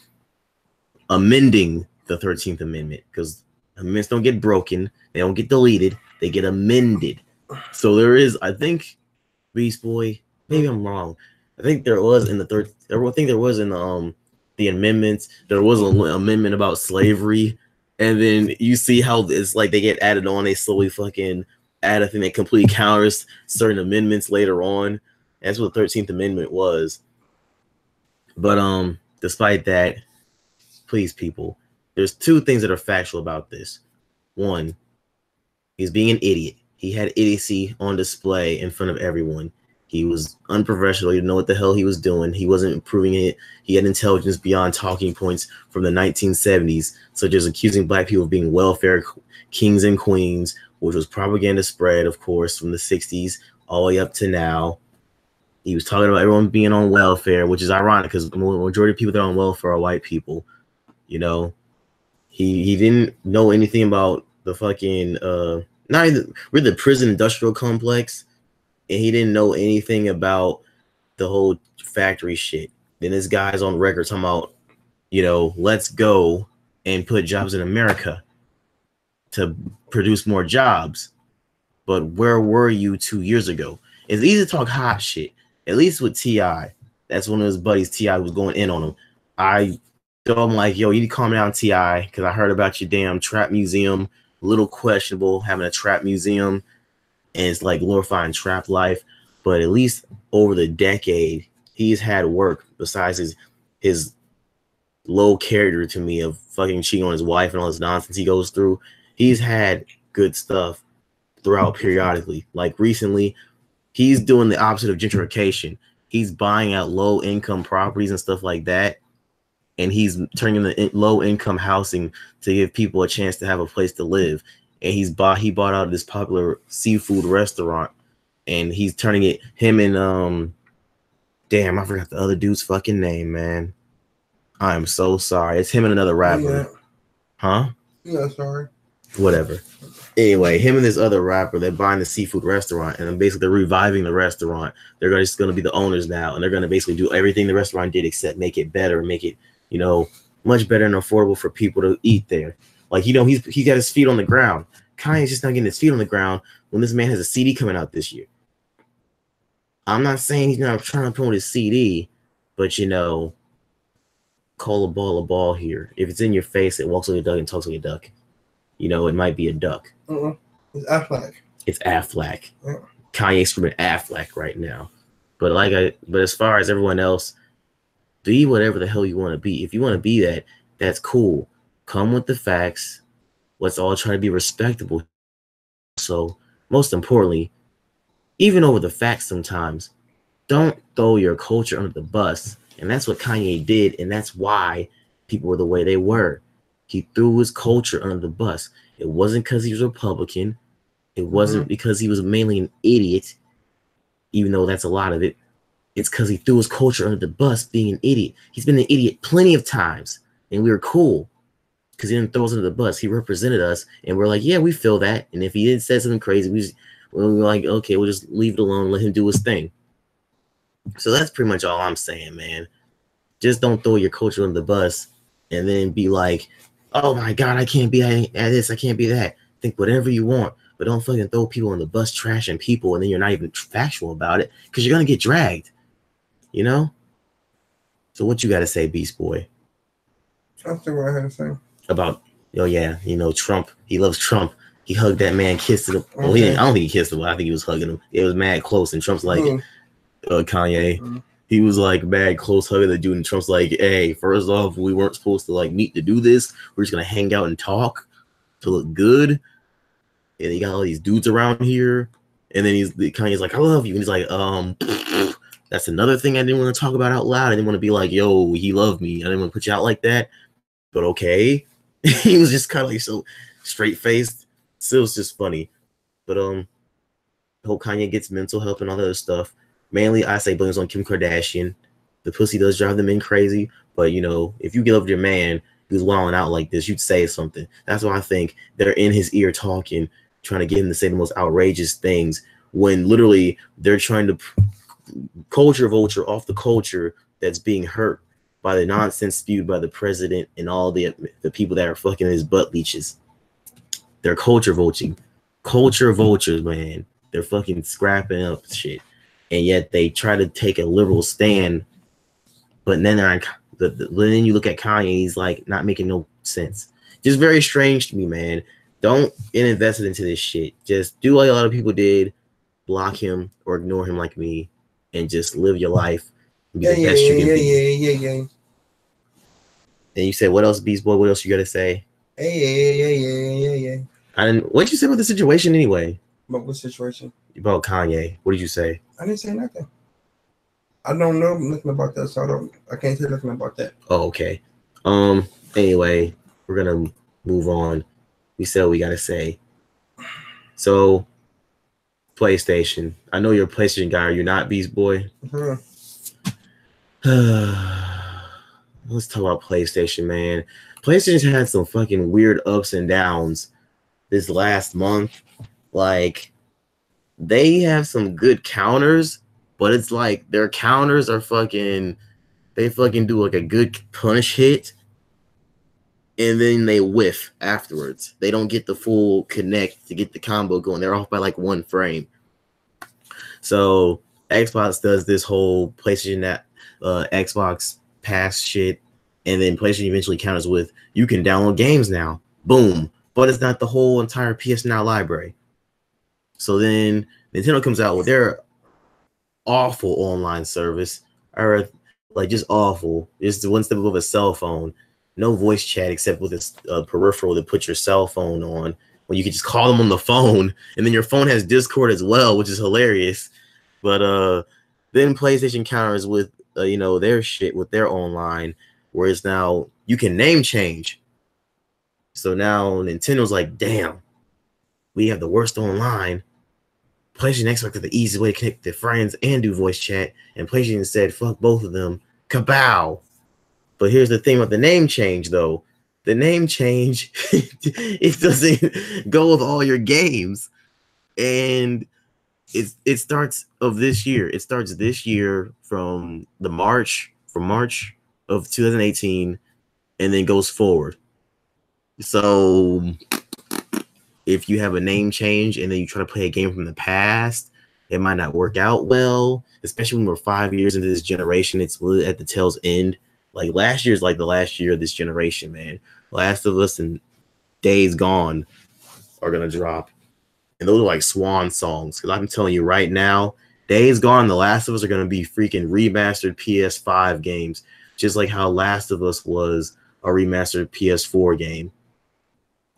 amending the 13th Amendment, because amendments don't get broken. They don't get deleted. They get amended. So there is, I think, Beast Boy, maybe I'm wrong. I think there was in the the amendments, there was an amendment about slavery, and then you see how it's like they get added on. They slowly fucking add a thing that completely counters certain amendments later on. That's what the 13th Amendment was. But despite that, please, people, there's two things that are factual about this. One, he's being an idiot. He had idiocy on display in front of everyone. He was unprofessional. He didn't know what the hell he was doing. He wasn't improving it. He had intelligence beyond talking points from the 1970s, such as accusing black people of being welfare kings and queens, which was propaganda spread, of course, from the 60s all the way up to now. He was talking about everyone being on welfare, which is ironic because the majority of people that are on welfare are white people. You know, he didn't know anything about the fucking not even really the prison industrial complex. And he didn't know anything about the whole factory shit. Then this guy's on record talking about, you know, let's go and put jobs in America to produce more jobs. But where were you 2 years ago? It's easy to talk hot shit, at least with T.I. That's one of his buddies, T.I., was going in on him. I told him, like, yo, you need to calm down, T.I., because I heard about your damn trap museum. A little questionable having a trap museum. And it's like glorifying trap life, but at least over the decade, he's had work besides his low character to me of fucking cheating on his wife and all this nonsense he goes through. He's had good stuff throughout periodically. Like recently, he's doing the opposite of gentrification. He's buying out low income properties and stuff like that. And he's turning the low income housing to give people a chance to have a place to live. And he bought out this popular seafood restaurant, and he's turning it, him and damn, I forgot the other dude's fucking name, man. I'm so sorry. It's him and another rapper. Yeah. Huh? Yeah, sorry. Whatever. Anyway, him and this other rapper, they're buying the seafood restaurant, and then basically they're reviving the restaurant. They're just going to be the owners now, and they're going to basically do everything the restaurant did except make it better, make it, you know, much better and affordable for people to eat there. Like, you know, he got his feet on the ground. Kanye's just not getting his feet on the ground when this man has a CD coming out this year. I'm not saying he's not trying to promote his CD, but, you know, call a ball here. If it's in your face, it walks like a duck and talks like a duck. You know, it might be a duck. It's Affleck. It's Affleck. Yeah. Kanye screaming Affleck right now. But as far as everyone else, be whatever the hell you want to be. If you want to be that, that's cool. Come with the facts. Let's all try to be respectable. So, most importantly, even over the facts sometimes, don't throw your culture under the bus. And that's what Kanye did, and that's why people were the way they were. He threw his culture under the bus. It wasn't because he was Republican. It wasn't because he was mainly an idiot, even though that's a lot of it. It's because he threw his culture under the bus being an idiot. He's been an idiot plenty of times, and we were cool because he didn't throw us under the bus. He represented us, and we're like, yeah, we feel that. And if he did say something crazy, we're like, okay, we'll just leave it alone, let him do his thing. So that's pretty much all I'm saying, man. Just don't throw your culture under the bus and then be like, oh my God, I can't be at this, I can't be that. Think whatever you want, but don't fucking throw people on the bus, trashing people, and then you're not even factual about it because you're gonna get dragged, you know? So what you got to say, Beast Boy? That's what I had to say. About, oh yeah, you know, Trump, he loves Trump. He hugged that man, kissed him. Well, I don't think he kissed him, I think he was hugging him. It was mad close, and Trump's like, Kanye, he was like mad close hugging the dude, and Trump's like, hey, first off, we weren't supposed to like meet to do this. We're just gonna hang out and talk to look good. And he got all these dudes around here, and then Kanye's like, I love you, and he's like, that's another thing I didn't want to talk about out loud. I didn't want to be like, yo, he loved me. I didn't want to put you out like that, but okay. He was just kind of like so straight faced. So it was just funny. But hope Kanye gets mental help and all that other stuff. Mainly, I say blames on Kim Kardashian. The pussy does drive them in crazy, but you know, if you get over your man who's wilding out like this, you'd say something. That's why I think they're in his ear talking, trying to get him to say the most outrageous things when literally they're trying to culture vulture off the culture that's being hurt by the nonsense spewed by the president and all the people that are fucking his butt leeches. They're culture vulturing. Culture vultures, man. They're fucking scrapping up shit. And yet they try to take a liberal stand, but then then you look at Kanye, he's like not making no sense. Just very strange to me, man. Don't get invested into this shit. Just do like a lot of people did, block him or ignore him like me, and just live your life and be the best you can be. Yeah. And you said, what else, Beast Boy? What else you gotta say? Yeah. I didn't. What did you say about the situation anyway? About what situation? About Kanye. What did you say? I didn't say nothing. I don't know nothing about that, so I can't say nothing about that. Oh, okay. Anyway, we're gonna move on. We said what we gotta say. So, PlayStation. I know you're a PlayStation guy. Are you not, Beast Boy? Let's talk about PlayStation, man. PlayStation's had some fucking weird ups and downs this last month. Like, they have some good counters, but it's like their counters are fucking, they fucking do like a good punish hit, and then they whiff afterwards. They don't get the full connect to get the combo going. They're off by like one frame. So Xbox does this whole PlayStation Xbox Pass shit, and then PlayStation eventually counters with, you can download games now. Boom. But it's not the whole entire PS Now library. So then Nintendo comes out with their awful online service, or like just awful. Just one step above a cell phone. No voice chat except with this peripheral to put your cell phone on. When you can just call them on the phone, and then your phone has Discord as well, which is hilarious. But then PlayStation counters with their shit with their online, where it's now you can name change. So now Nintendo's like, damn, we have the worst online. PlayStation expected the easy way to connect to friends and do voice chat, and PlayStation said, fuck both of them. Kabow. But here's the thing about the name change, though. The name change, it doesn't go with all your games. And it starts of this year. It starts this year from March of 2018, and then goes forward. So if you have a name change and then you try to play a game from the past, it might not work out well, especially when we're 5 years into this generation. It's at the tail's end. Like last year's like the last year of this generation, man. Last of Us and Days Gone are gonna drop. And those are like swan songs. Because I'm telling you right now, Days Gone, The Last of Us are going to be freaking remastered PS5 games. Just like how Last of Us was a remastered PS4 game.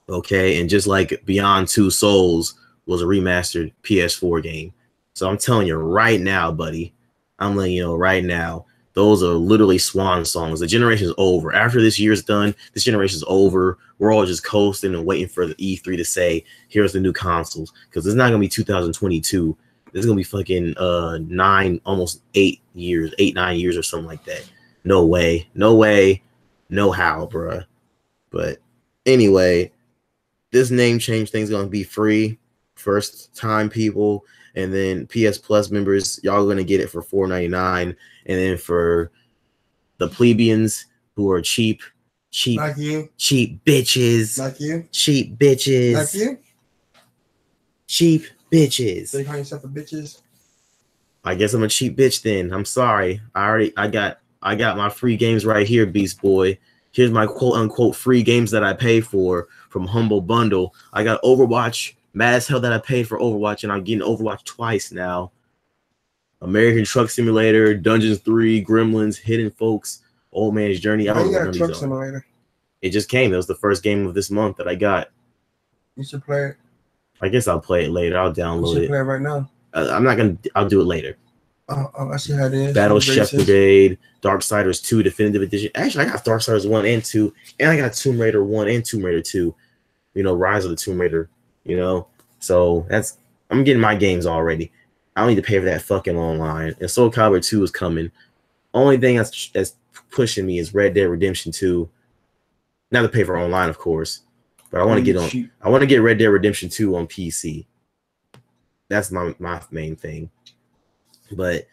Okay? And just like Beyond Two Souls was a remastered PS4 game. So I'm telling you right now, buddy. I'm letting you know right now. Those are literally swan songs. The generation is over. After this year's done, this generation is over. We're all just coasting and waiting for the E3 to say, here's the new consoles. Because it's not going to be 2022. This is going to be fucking 8, 9 years or something like that. No way. No way. No how, bruh. But anyway, this name change thing's going to be free. First time people. And then PS Plus members, y'all are going to get it for $4.99. And then for the plebeians who are cheap like you, cheap bitches, like you, cheap bitches, like you, cheap bitches. So you call yourself a bitches? I guess I'm a cheap bitch then. I'm sorry. I got my free games right here, Beast Boy. Here's my quote unquote free games that I pay for from Humble Bundle. I got Overwatch, mad as hell that I paid for Overwatch, and I'm getting Overwatch twice now. American Truck Simulator, Dungeons 3, Gremlins, Hidden Folks, Old Man's Journey. I don't know what Truck Simulator. It just came. That was the first game of this month that I got. You should play it. I guess I'll play it later. I'll download it. You should play it right now. I'm not gonna. I'll do it later. I see how it is. Battle Chef Brigade, Darksiders 2 Definitive Edition. Actually, I got Darksiders 1 and 2, and I got Tomb Raider 1 and Tomb Raider 2. Rise of the Tomb Raider. So I'm getting my games already. I don't need to pay for that fucking online. And Soul Calibur 2 is coming. Only thing that's pushing me is Red Dead Redemption 2. Not to pay for online, of course, but I want to get on. I want to get Red Dead Redemption 2 on PC. That's my main thing. But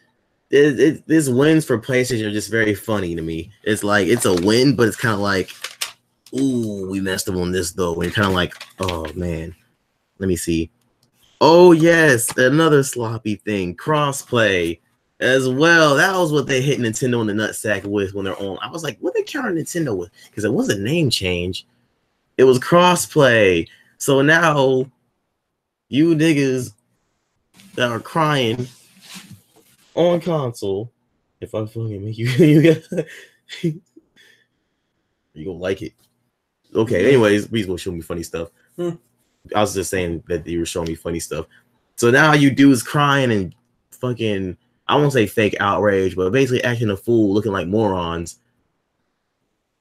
these wins for PlayStation are just very funny to me. It's like it's a win, but it's kind of like, ooh, we messed up on this though. And kind of like, oh man, let me see. Oh, yes, another sloppy thing, crossplay as well. That was what they hit Nintendo in the nutsack with when they're on. I was like, what they counter Nintendo with? Because it wasn't a name change. It was crossplay. So now you niggas that are crying on console, if I fucking make you, you gonna like it. Okay, anyways, please will show me funny stuff. I was just saying that you were showing me funny stuff. So now you dudes crying and fucking, I won't say fake outrage, but basically acting a fool, looking like morons.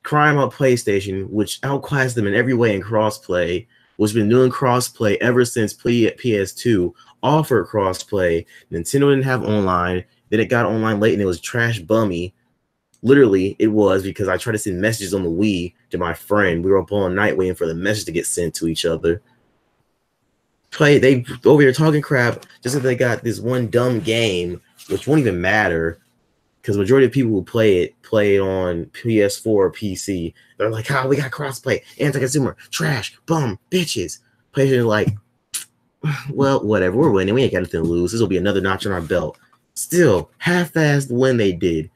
Crying about PlayStation, which outclassed them in every way in crossplay, which has been doing crossplay ever since PS2, offered crossplay. Nintendo didn't have online. Then it got online late and it was trash bummy. Literally, it was because I tried to send messages on the Wii to my friend. We were up all night waiting for the message to get sent to each other. They over here talking crap just because they got this one dumb game, which won't even matter because majority of people who play it on PS4 or PC. They're like, we got crossplay, anti-consumer, trash, bum, bitches. PlayStation like, well, whatever, we're winning. We ain't got nothing to lose. This will be another notch on our belt. Still, half-assed when they did.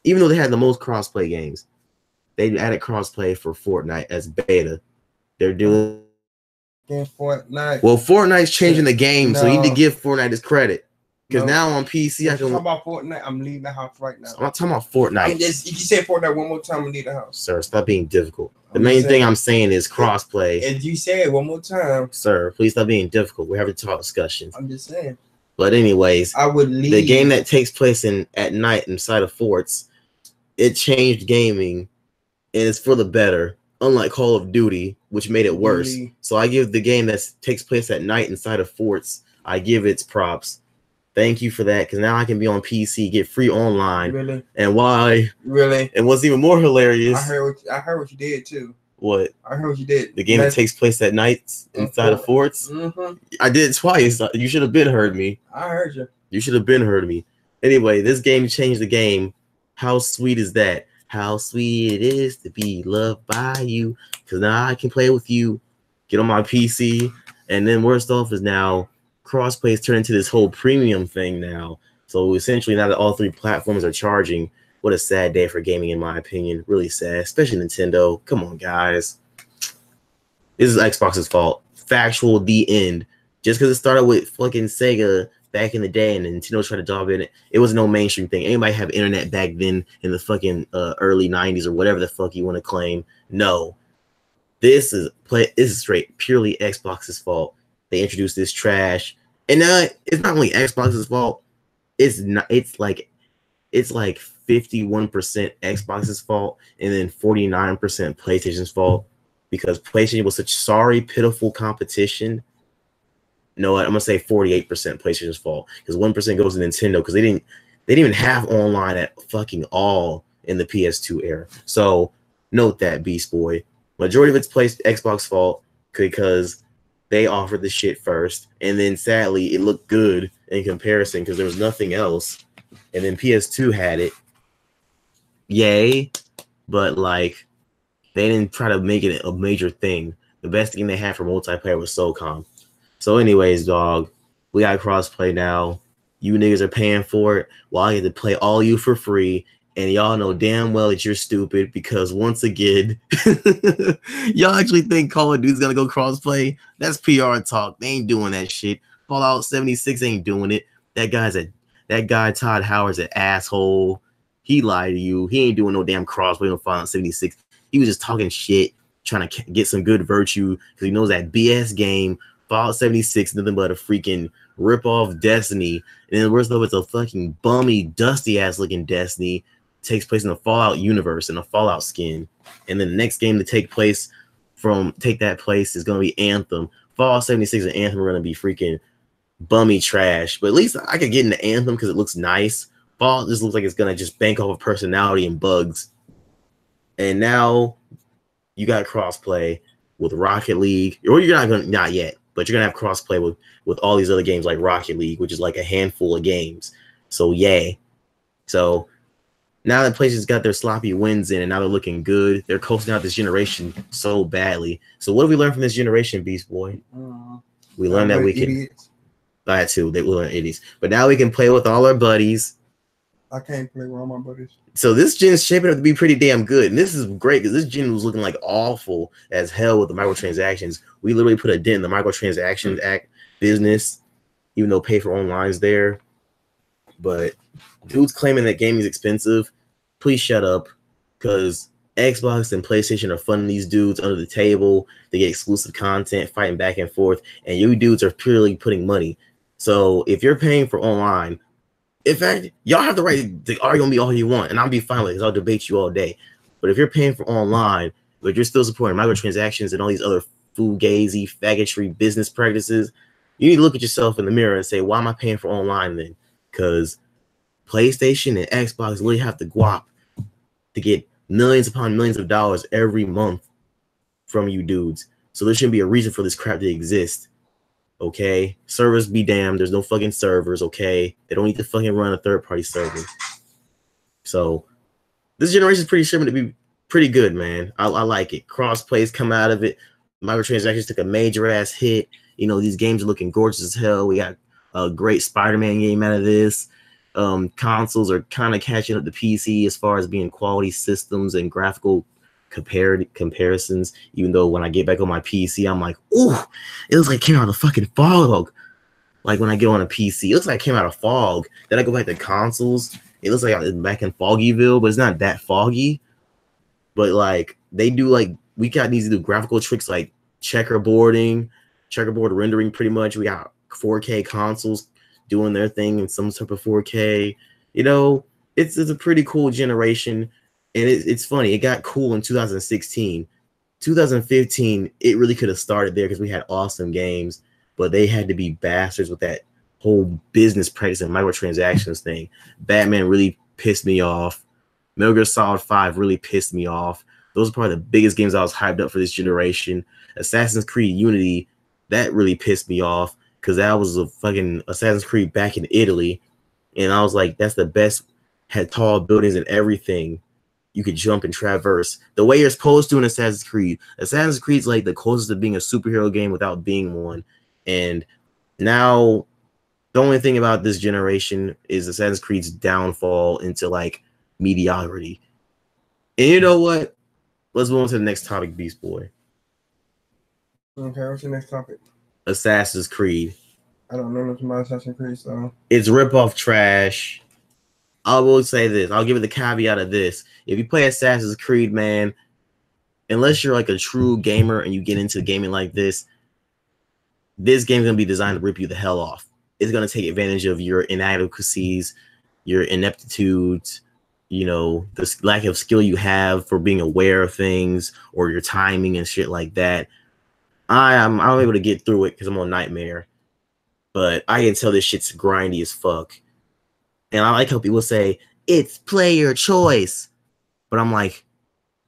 Even though they had the most crossplay games, they added crossplay for Fortnite as beta. They're doing Fortnite. Well, Fortnite's changing the game, so you need to give Fortnite his credit. Because now on PC, I can talk about Fortnite. I'm leaving the house right now. I'm not talking about Fortnite. If you say Fortnite one more time, I'm leaving the house. Sir, stop being difficult. The main thing I'm saying is crossplay. If you say it one more time, sir, please stop being difficult. We're having talk discussions. I'm just saying. But anyways, I would leave. The game that takes place at night inside of forts, it changed gaming, and it's for the better. Unlike Call of Duty, which made it worse. So I give the game that takes place at night inside of forts, I give its props. Thank you for that, because now I can be on PC, get free online. Really? And why? Really? And what's even more hilarious? I heard what you did too. What? I heard what you did. The game that takes place at night inside of forts? Mm-hmm. I did it twice. You should have been heard me. I heard you. You should have been heard me. Anyway, this game changed the game. How sweet is that? How sweet it is to be loved by you. Because now I can play with you, get on my PC, and then worst off is now crossplay has turned into this whole premium thing now. So essentially, now that all three platforms are charging, what a sad day for gaming, in my opinion. Really sad, especially Nintendo. Come on, guys. This is Xbox's fault. Factual, the end. Just because it started with fucking Sega back in the day and Nintendo tried to job in it, it was no mainstream thing. Anybody have internet back then in the fucking early 90s or whatever the fuck you want to claim? No. This is straight purely Xbox's fault. They introduced this trash. And it's not only Xbox's fault. It's like 51% Xbox's fault and then 49% PlayStation's fault, because PlayStation was such sorry, pitiful competition. No, I'm gonna say 48% PlayStation's fault, because 1% goes to Nintendo, because they didn't even have online at fucking all in the PS2 era. So note that, Beast Boy. Majority of it's Xbox fault because they offered the shit first, and then sadly it looked good in comparison because there was nothing else, and then PS2 had it. Yay, but like they didn't try to make it a major thing. The best thing they had for multiplayer was SOCOM. So anyways, dog, we got crossplay now. You niggas are paying for it while I get to play all you for free. And y'all know damn well that you're stupid, because once again, y'all actually think Call of Duty's gonna go crossplay? That's PR talk. They ain't doing that shit. Fallout 76 ain't doing it. That guy Todd Howard's an asshole. He lied to you. He ain't doing no damn crossplay on Fallout 76. He was just talking shit, trying to get some good virtue, because he knows that BS game, Fallout 76, nothing but a freaking rip-off Destiny. And then worst of all, it's a fucking bummy, dusty-ass looking Destiny. Takes place in the Fallout universe, in a Fallout skin. And then the next game to take that place is going to be Anthem. Fallout 76 and Anthem are going to be freaking bummy trash. But at least I could get into Anthem because it looks nice. Fallout just looks like it's going to just bank off of personality and bugs. And now you got crossplay with Rocket League. Or not yet, but you're going to have crossplay with all these other games like Rocket League, which is like a handful of games. So yay. So now that PlayStation's got their sloppy wins in and now they're looking good, they're coasting out this generation so badly. So what have we learned from this generation, Beast Boy? We learned that we can. That too, they were idiots. But now we can play with all our buddies. I can't play with all my buddies. So this gen's shaping up to be pretty damn good. And this is great because this gen was looking like awful as hell with the microtransactions. We literally put a dent in the microtransactions act business, even though pay for online's there. But dudes claiming that gaming is expensive, please shut up, because Xbox and PlayStation are funding these dudes under the table. They get exclusive content, fighting back and forth, and you dudes are purely putting money. So if you're paying for online, in fact, y'all have the right to argue on me all you want, and I'll be fine with it because I'll debate you all day. But if you're paying for online, but you're still supporting microtransactions and all these other fugazi, faggotry business practices, you need to look at yourself in the mirror and say, why am I paying for online then? Because PlayStation and Xbox literally have to guap to get millions upon millions of dollars every month from you dudes. So there shouldn't be a reason for this crap to exist. Okay? Servers be damned. There's no fucking servers, okay? They don't need to fucking run a third-party server. So this generation is pretty sure to be pretty good, man. I like it. Cross-plays come out of it. Microtransactions took a major-ass hit. You know, these games are looking gorgeous as hell. We got a great Spider-Man game out of this. Consoles are kind of catching up to PC as far as being quality systems and graphical comparisons, even though when I get back on my PC, I'm like, ooh, it looks like it came out of the fucking fog. Like when I get on a PC, it looks like I came out of fog. Then I go back to consoles. It looks like I'm back in Foggyville, but it's not that foggy. But like they do, like we got these new graphical tricks like checkerboard rendering. Pretty much, we got 4K consoles doing their thing in some type of 4K. You know, it's a pretty cool generation, and it's funny. It got cool in 2016. 2015, it really could have started there because we had awesome games, but they had to be bastards with that whole business practice and microtransactions thing. Batman really pissed me off. Metal Gear Solid 5 really pissed me off. Those are probably the biggest games I was hyped up for this generation. Assassin's Creed Unity, that really pissed me off because that was a fucking Assassin's Creed back in Italy. And I was like, that's the best, had tall buildings and everything. You could jump and traverse the way you're supposed to in Assassin's Creed. Assassin's Creed's like the closest to being a superhero game without being one. And now the only thing about this generation is Assassin's Creed's downfall into like mediocrity. And you know what? Let's move on to the next topic, Beast Boy. Okay, what's the next topic? Assassin's Creed. I don't know nothing about Assassin's Creed, so it's rip-off trash. I will say this. I'll give it the caveat of this. If you play Assassin's Creed, man, unless you're like a true gamer and you get into gaming like this game's going to be designed to rip you the hell off. It's going to take advantage of your inadequacies, your ineptitudes, you know, the lack of skill you have for being aware of things or your timing and shit like that. I'm able to get through it because I'm on Nightmare, but I can tell this shit's grindy as fuck. And I like how people say, it's player choice. But I'm like,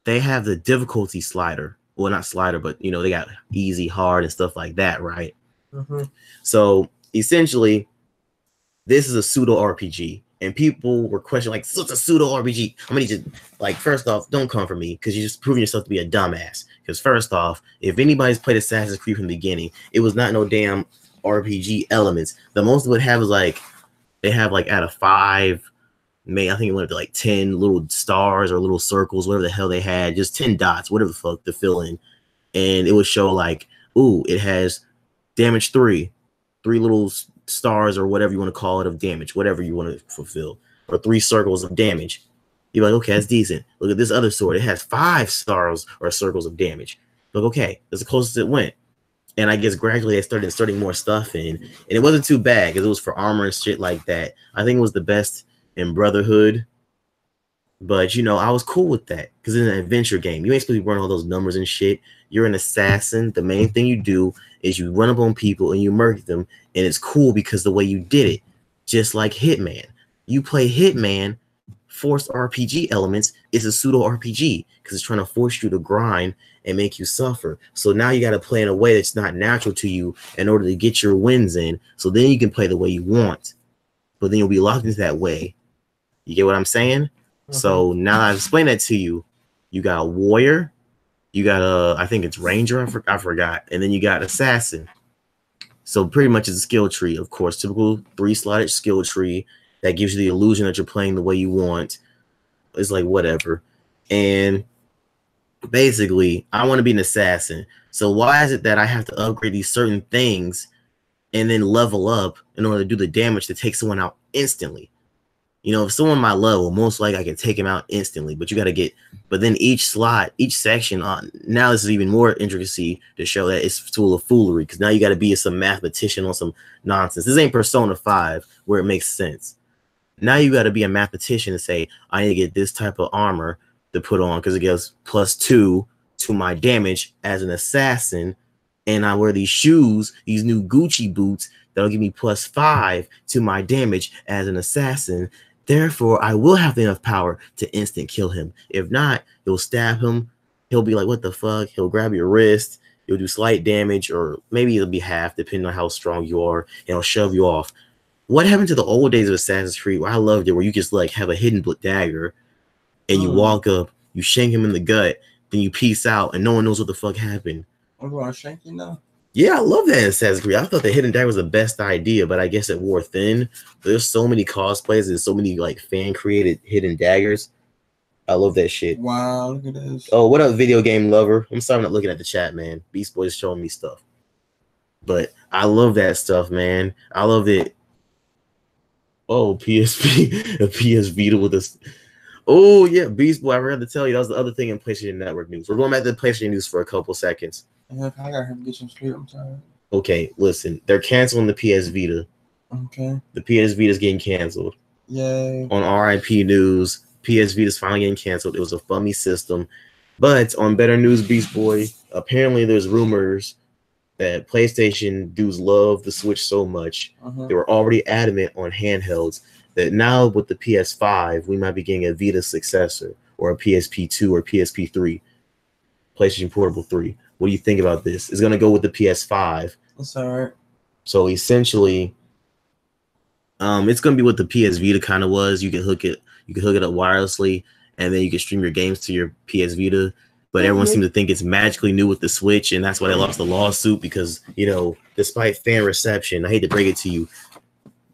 they have the difficulty slider. Well, not slider, but, you know, they got easy, hard, and stuff like that, right? Mm-hmm. So, essentially, this is a pseudo-RPG. And people were questioning, like, so it's a pseudo-RPG. I'm going to just, like, first off, don't come for me, because you're just proving yourself to be a dumbass. Because first off, if anybody's played Assassin's Creed from the beginning, it was not no damn RPG elements. The most it would have is, like, they have like out of 5, I think it went up to like 10 little stars or little circles, whatever the hell they had, just 10 dots, whatever the fuck to fill in. And it would show like, ooh, it has damage 3 little stars or whatever you want to call it of damage, whatever you want to fulfill, or 3 circles of damage. You're like, okay, that's decent. Look at this other sword. It has 5 stars or circles of damage. Like, okay, that's the closest it went. And I guess gradually they started inserting more stuff in. And it wasn't too bad because it was for armor and shit like that. I think it was the best in Brotherhood. But, you know, I was cool with that because it's an adventure game. You ain't supposed to be running all those numbers and shit. You're an assassin. The main thing you do is you run up on people and you murder them. And it's cool because the way you did it, just like Hitman. You play Hitman, forced RPG elements. It's a pseudo RPG because it's trying to force you to grind and make you suffer. So now you got to play in a way that's not natural to you in order to get your wins in. So then you can play the way you want. But then you'll be locked into that way. You get what I'm saying? Mm-hmm. So now I've explained that to you. You got a warrior. You got a, I think it's ranger. I forgot. And then you got assassin. So pretty much it's a skill tree. Of course, typical 3-slotted skill tree that gives you the illusion that you're playing the way you want. It's like whatever. And basically, I want to be an assassin. So why is it that I have to upgrade these certain things and then level up in order to do the damage to take someone out instantly? You know, if someone my level, most likely I can take him out instantly, but you got to get, but then each slot, each section, now this is even more intricacy to show that it's full of foolery because now you got to be some mathematician on some nonsense. This ain't Persona 5 where it makes sense. Now you got to be a mathematician and say, I need to get this type of armor to put on because it gives +2 to my damage as an assassin, and I wear these shoes, these new Gucci boots that'll give me +5 to my damage as an assassin. Therefore, I will have enough power to instant kill him. If not, you'll stab him. He'll be like, what the fuck? He'll grab your wrist. You'll do slight damage, or maybe it'll be half, depending on how strong you are, and he'll shove you off. What happened to the old days of Assassin's Creed? Well, I loved it, where you just like have a hidden dagger, and you walk up, you shank him in the gut, then you peace out, and no one knows what the fuck happened. I'm going to shank you now. Yeah, I love that in Assassin's Creed. I thought the hidden dagger was the best idea, but I guess it wore thin. There's so many cosplays and so many like fan-created hidden daggers. I love that shit. Wow, look at this. Oh, what up, video game lover? I'm sorry I'm not looking at the chat, man. Beast Boy's showing me stuff. But I love that stuff, man. I love it. Oh, PSP, a PS Vita with this. Oh yeah, Beast Boy. I forgot to tell you that was the other thing in PlayStation Network news. We're going back to the PlayStation news for a couple seconds. Yeah, I gotta get some sleep. I'm tired. Okay, listen. They're canceling the PS Vita. Okay. The PS Vita's getting canceled. Yay. On RIP news, PS Vita's finally getting canceled. It was a funny system. But on better news, Beast Boy, apparently there's rumors that PlayStation dudes love the Switch so much. They were already adamant on handhelds that now with the PS5, we might be getting a Vita successor or a PSP2 or PSP3, PlayStation Portable 3. What do you think about this? It's going to go with the PS5. That's all right. So essentially, it's going to be what the PS Vita kind of was. You can hook it up wirelessly, and then you can stream your games to your PS Vita. But everyone seemed to think it's magically new with the Switch, and that's why they lost the lawsuit because, you know, despite fan reception, I hate to break it to you,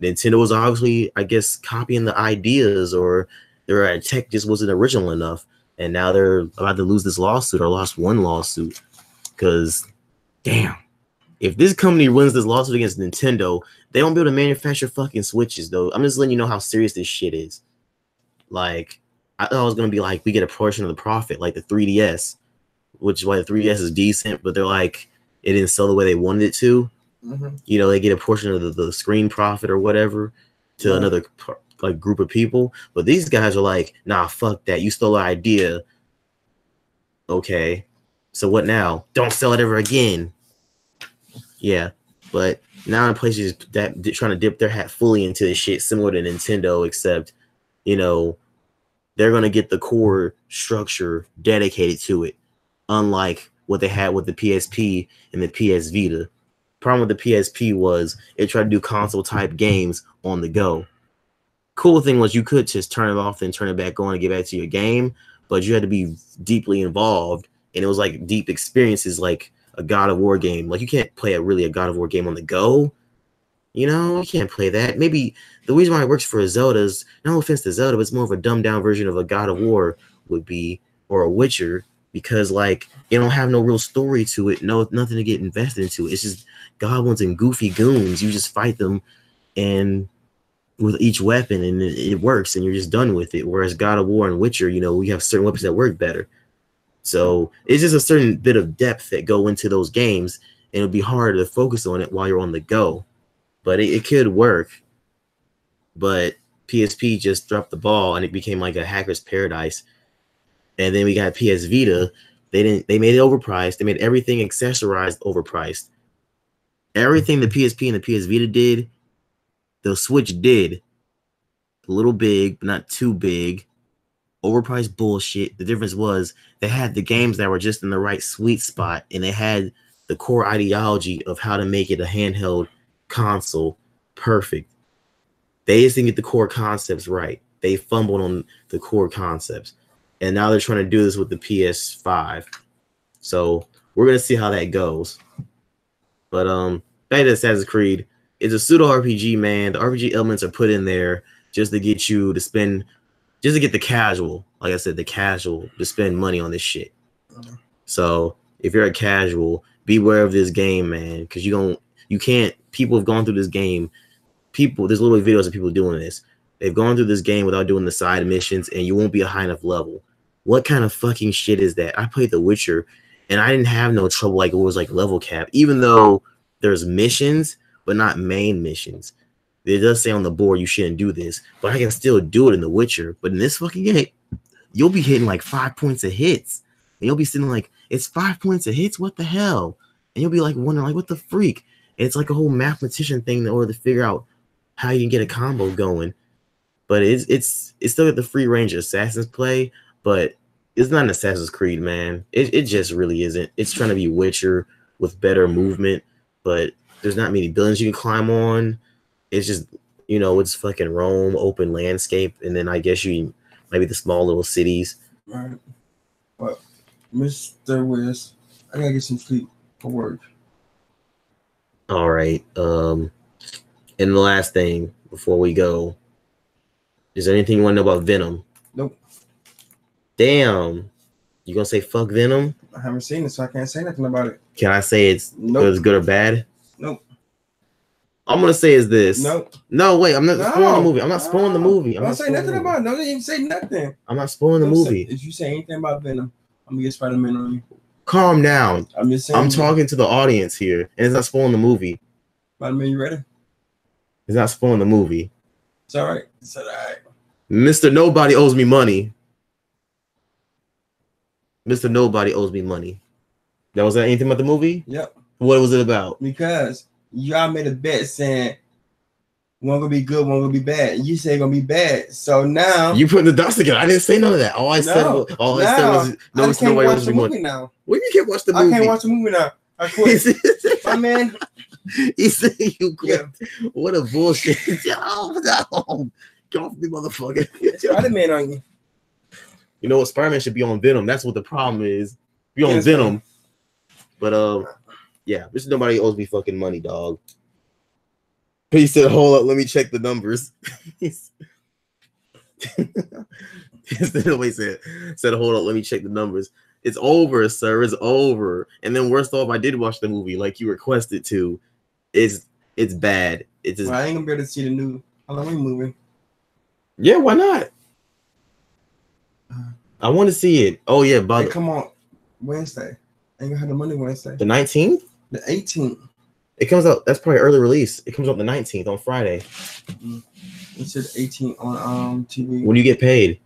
Nintendo was obviously, I guess, copying the ideas, or their tech just wasn't original enough. And now they're about to lose this lawsuit, or lost one lawsuit. Because, damn, if this company wins this lawsuit against Nintendo, they won't be able to manufacture fucking Switches, though. I'm just letting you know how serious this shit is. Like, I thought it was going to be like we get a portion of the profit, like the 3DS, which is why the 3DS is decent, but they're like, it didn't sell the way they wanted it to. You know, they get a portion of the screen profit or whatever to another like group of people. But these guys are like, nah, fuck that. You stole our idea. Okay. So what now? Don't sell it ever again. Yeah. But now in places that trying to dip their hat fully into this shit, similar to Nintendo, except, you know, they're going to get the core structure dedicated to it, unlike what they had with the PSP and the PS Vita. Problem with the PSP was it tried to do console type games on the go. Cool thing was you could just turn it off and turn it back on and get back to your game, but you had to be deeply involved, and it was like deep experiences, like a God of War game. Like you can't play a God of War game on the go. You know, you can't play that. Maybe the reason why it works for Zelda's, no offense to Zelda, but it's more of a dumbed down version of a God of War would be, or a Witcher, because like it don't have no real story to it, nothing to get invested into. It's just goblins and goofy goons. You just fight them, and with each weapon, and it works, and you're just done with it. Whereas God of War and Witcher, you know, we have certain weapons that work better. So it's just a certain bit of depth that go into those games, and it'll be hard to focus on it while you're on the go. But it could work. But PSP just dropped the ball, and it became like a hacker's paradise. And then we got PS Vita. They made it overpriced. They made everything accessorized overpriced. Everything the PSP and the PS Vita did, the Switch did. A little big, but not too big. Overpriced bullshit. The difference was they had the games that were just in the right sweet spot, and they had the core ideology of how to make it a handheld console perfect. They just didn't get the core concepts right. They fumbled on the core concepts. And now they're trying to do this with the PS5. So we're gonna see how that goes. But back to Assassin's Creed. It's a pseudo RPG, man. The RPG elements are put in there just to get you to spend, just to get the casual, like I said, the casual to spend money on this shit. So if you're a casual, beware of this game, man, because you can't. People have gone through this game. There's little videos of people doing this. They've gone through this game without doing the side missions, and you won't be a high enough level. What kind of fucking shit is that? I played The Witcher, and I didn't have no trouble. Like it was like level cap, even though there's missions, but not main missions. It does say on the board you shouldn't do this, but I can still do it in The Witcher. But in this fucking game, you'll be hitting like 5 points of hits, and you'll be sitting like, it's 5 points of hits. What the hell? And you'll be like wondering, like, what the freak? And it's like a whole mathematician thing in order to figure out how you can get a combo going. But it's still got the free range of Assassin's play, but it's not an Assassin's Creed, man. It just really isn't. It's trying to be Witcher with better movement, but there's not many buildings you can climb on. It's just, you know, it's fucking Rome, open landscape, and then I guess you maybe the small little cities. Right. But Mr. Wiz, I gotta get some sleep for work. All right. And the last thing before we go, is there anything you want to know about Venom? Nope. Damn. You gonna say fuck Venom? I haven't seen it, so I can't say nothing about it. Can I say it's good or bad? Nope. I'm gonna say is this. Nope. No, wait. I'm not spoiling the movie. I'm not spoiling the movie. Don't say nothing about it. Don't even say nothing. I'm not spoiling the movie. If you say anything about Venom, I'm gonna get Spider-Man on you. Calm down. I'm just saying. I'm talking to the audience here, and it's not spoiling the movie. Spider-Man, you ready? It's not spoiling the movie. It's all right. It's all right. Mr. Nobody owes me money. Mr. Nobody owes me money. That was that anything about the movie? Yep. What was it about? Because y'all made a bet saying one gonna be good, one gonna be bad. You say gonna be bad. So now you putting the dots together. I didn't say none of that. All I said was no, Mr. Nobody owes me money. Now. When you can't watch the movie? I can't watch the movie now. I quit. My man. He said you quit. Yeah. What a bullshit. No. Get off me, motherfucker. Spider-Man on you. You know what? Spider-Man should be on Venom. That's what the problem is. Be on Venom. But yeah, Mr. Nobody owes me fucking money, dog. He said, hold up, let me check the numbers. Nobody said, hold up, let me check the numbers. It's over, sir. It's over. And then worst off, I did watch the movie like you requested to. It's bad. It's just, well, I ain't gonna be able to see the new Halloween movie. Yeah, why not? I want to see it. Oh yeah, but come on Wednesday. I ain't gonna have the money Wednesday. The 19th? The 18th. It comes out. That's probably early release. It comes out the 19th on Friday. It said 18th on TV. When you get paid,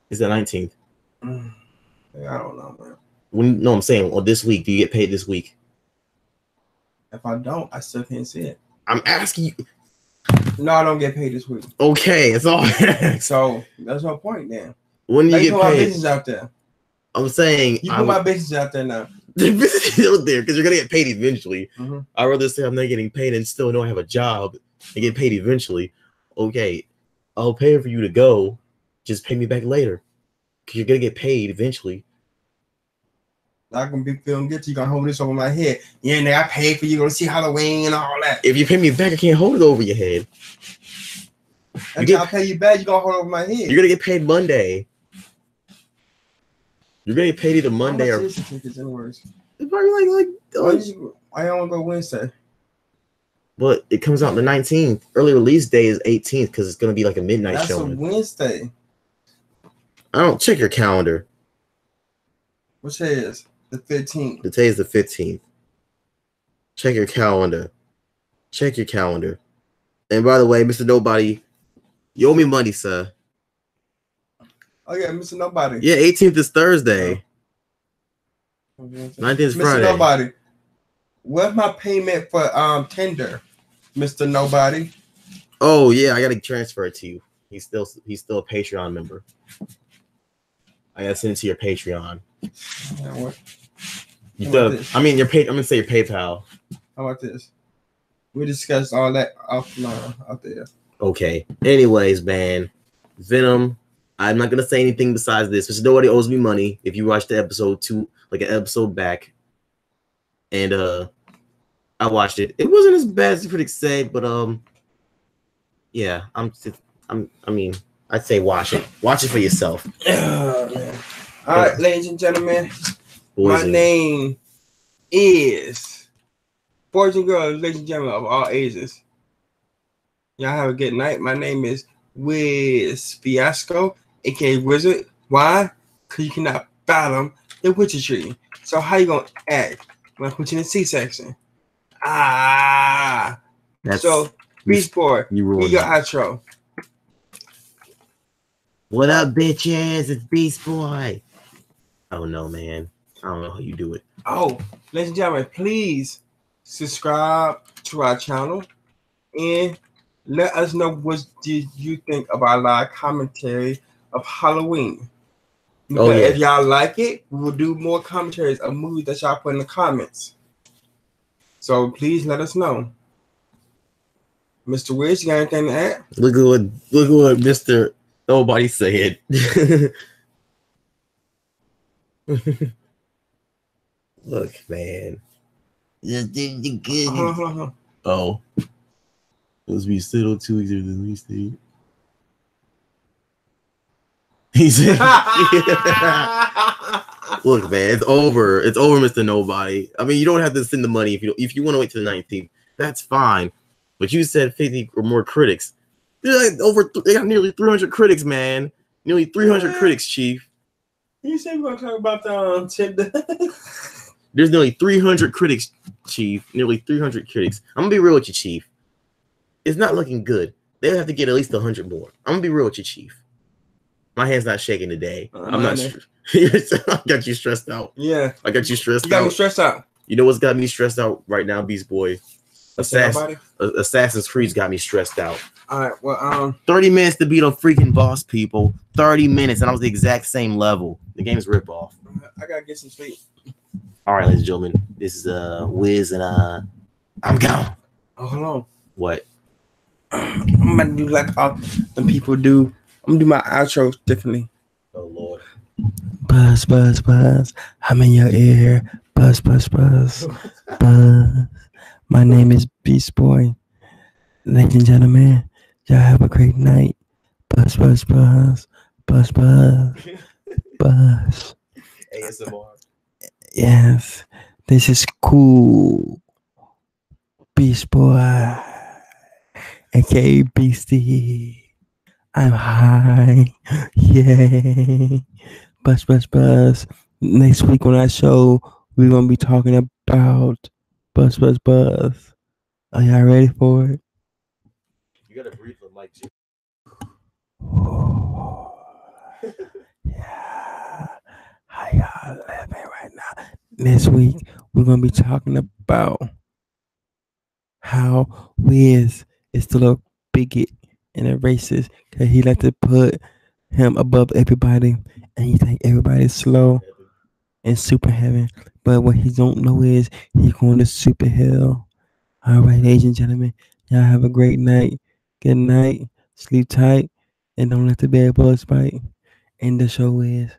it's the 19th. I don't know, man. No, I'm saying, well, this week. Do you get paid this week? If I don't, I still can't see it. I'm asking you. No, I don't get paid this week. Okay, it's all. So that's no point then. When you get paid, my business out there. I'm saying you put my business out there now. The business is out there because you're gonna get paid eventually. I'd rather say I'm not getting paid and still know I have a job and get paid eventually. Okay, I'll pay for you to go. Just pay me back later because you're gonna get paid eventually. I can be feeling good. You gonna hold this over my head. Yeah, and I paid for you. Gonna see Halloween and all that. If you pay me back, I can't hold it over your head. Until I pay you back, you gonna hold it over my head. You're gonna get paid Monday. You're gonna get paid either Monday or. It's probably like. I don't want to go Wednesday. But it comes out the 19th. Early release day is 18th because it's gonna be like a midnight show. That's a Wednesday. I don't check your calendar. What day is the 15th? The day is the 15th. Check your calendar. Check your calendar. And by the way, Mr. Nobody, you owe me money, sir. Oh yeah, Mr. Nobody. Yeah, 18th is Thursday. 19th is Friday. Mr. Nobody. What's my payment for Tinder, Mr. Nobody? Oh yeah, I gotta transfer it to you. He's still a Patreon member. I gotta send it to your Patreon. Yeah, what? I'm gonna say your PayPal. How about this? We discussed all that offline out there. Okay. Anyways, man, Venom. I'm not gonna say anything besides this, because nobody owes me money. If you watched the episode 2, like an episode back, and I watched it. It wasn't as bad as the critics say, but yeah, I'd say watch it. Watch it for yourself. Man. All right, ladies and gentlemen, my name is boys and girls, ladies and gentlemen of all ages. Y'all have a good night. My name is Wiz Fiasco, aka Wizard. Why? Because you cannot fathom the witcher tree. So how you gonna act when I put you in the C-section? So Beast Boy, you your outro. What up, bitches? It's Beast Boy. I don't know, man. I don't know how you do it. Oh, ladies and gentlemen, please subscribe to our channel and let us know what did you think of our live commentary of Halloween. Because if y'all like it, we will do more commentaries of movies that y'all put in the comments. So please let us know. Mr. Wiz, you got anything to add? Look at what Mr. Nobody said. Look, man. Oh. Must be still 2 weeks after the release date. He said Look, man, it's over. It's over, Mr. Nobody. I mean, you don't have to send the money if you want to wait till the 19th. That's fine. But you said 50 or more critics. They're like they got nearly 300 critics, man. Nearly 300 critics, Chief. You said we're gonna talk about the There's nearly 300 critics, Chief. Nearly 300 critics. I'm gonna be real with you, Chief. It's not looking good. They'll have to get at least 100 more. I'm gonna be real with you, Chief. My hand's not shaking today. I'm not. I got you stressed out. Yeah, I got you stressed out. You got me stressed out. You know what's got me stressed out right now, Beast Boy? Assassin's Creed's got me stressed out. All right, well, 30 minutes to beat a freaking boss, people. 30 minutes, and I was the exact same level. The game's rip off. I gotta get some sleep. All right, ladies and gentlemen, this is Wiz, and I'm gone. Oh, hold on. What? I'm gonna do like all the people do. I'm gonna do my outro differently. Oh Lord. Buzz, buzz, buzz. I'm in your ear. Buzz, buzz, buzz. Buzz. My name is Beast Boy. Ladies and gentlemen, y'all have a great night. Buzz, buzz, buzz. Buzz, buzz. Buzz. ASMR. Yes. This is cool. Beast Boy. AKA Beastie. I'm high. Yay. Buzz, buzz, buzz. Next week on our show, we're going to be talking about Buzz, buzz, buzz. Are y'all ready for it? You got to breathe the mic, Jim. Yeah. How y'all living right now? Next week, we're going to be talking about how Wiz is still a bigot and a racist because he like to put him above everybody and he think everybody's slow and super heaven. But what he don't know is he's going to super hell. All right, ladies and gentlemen, y'all have a great night. Good night. Sleep tight and don't let the bed bugs bite. And the show is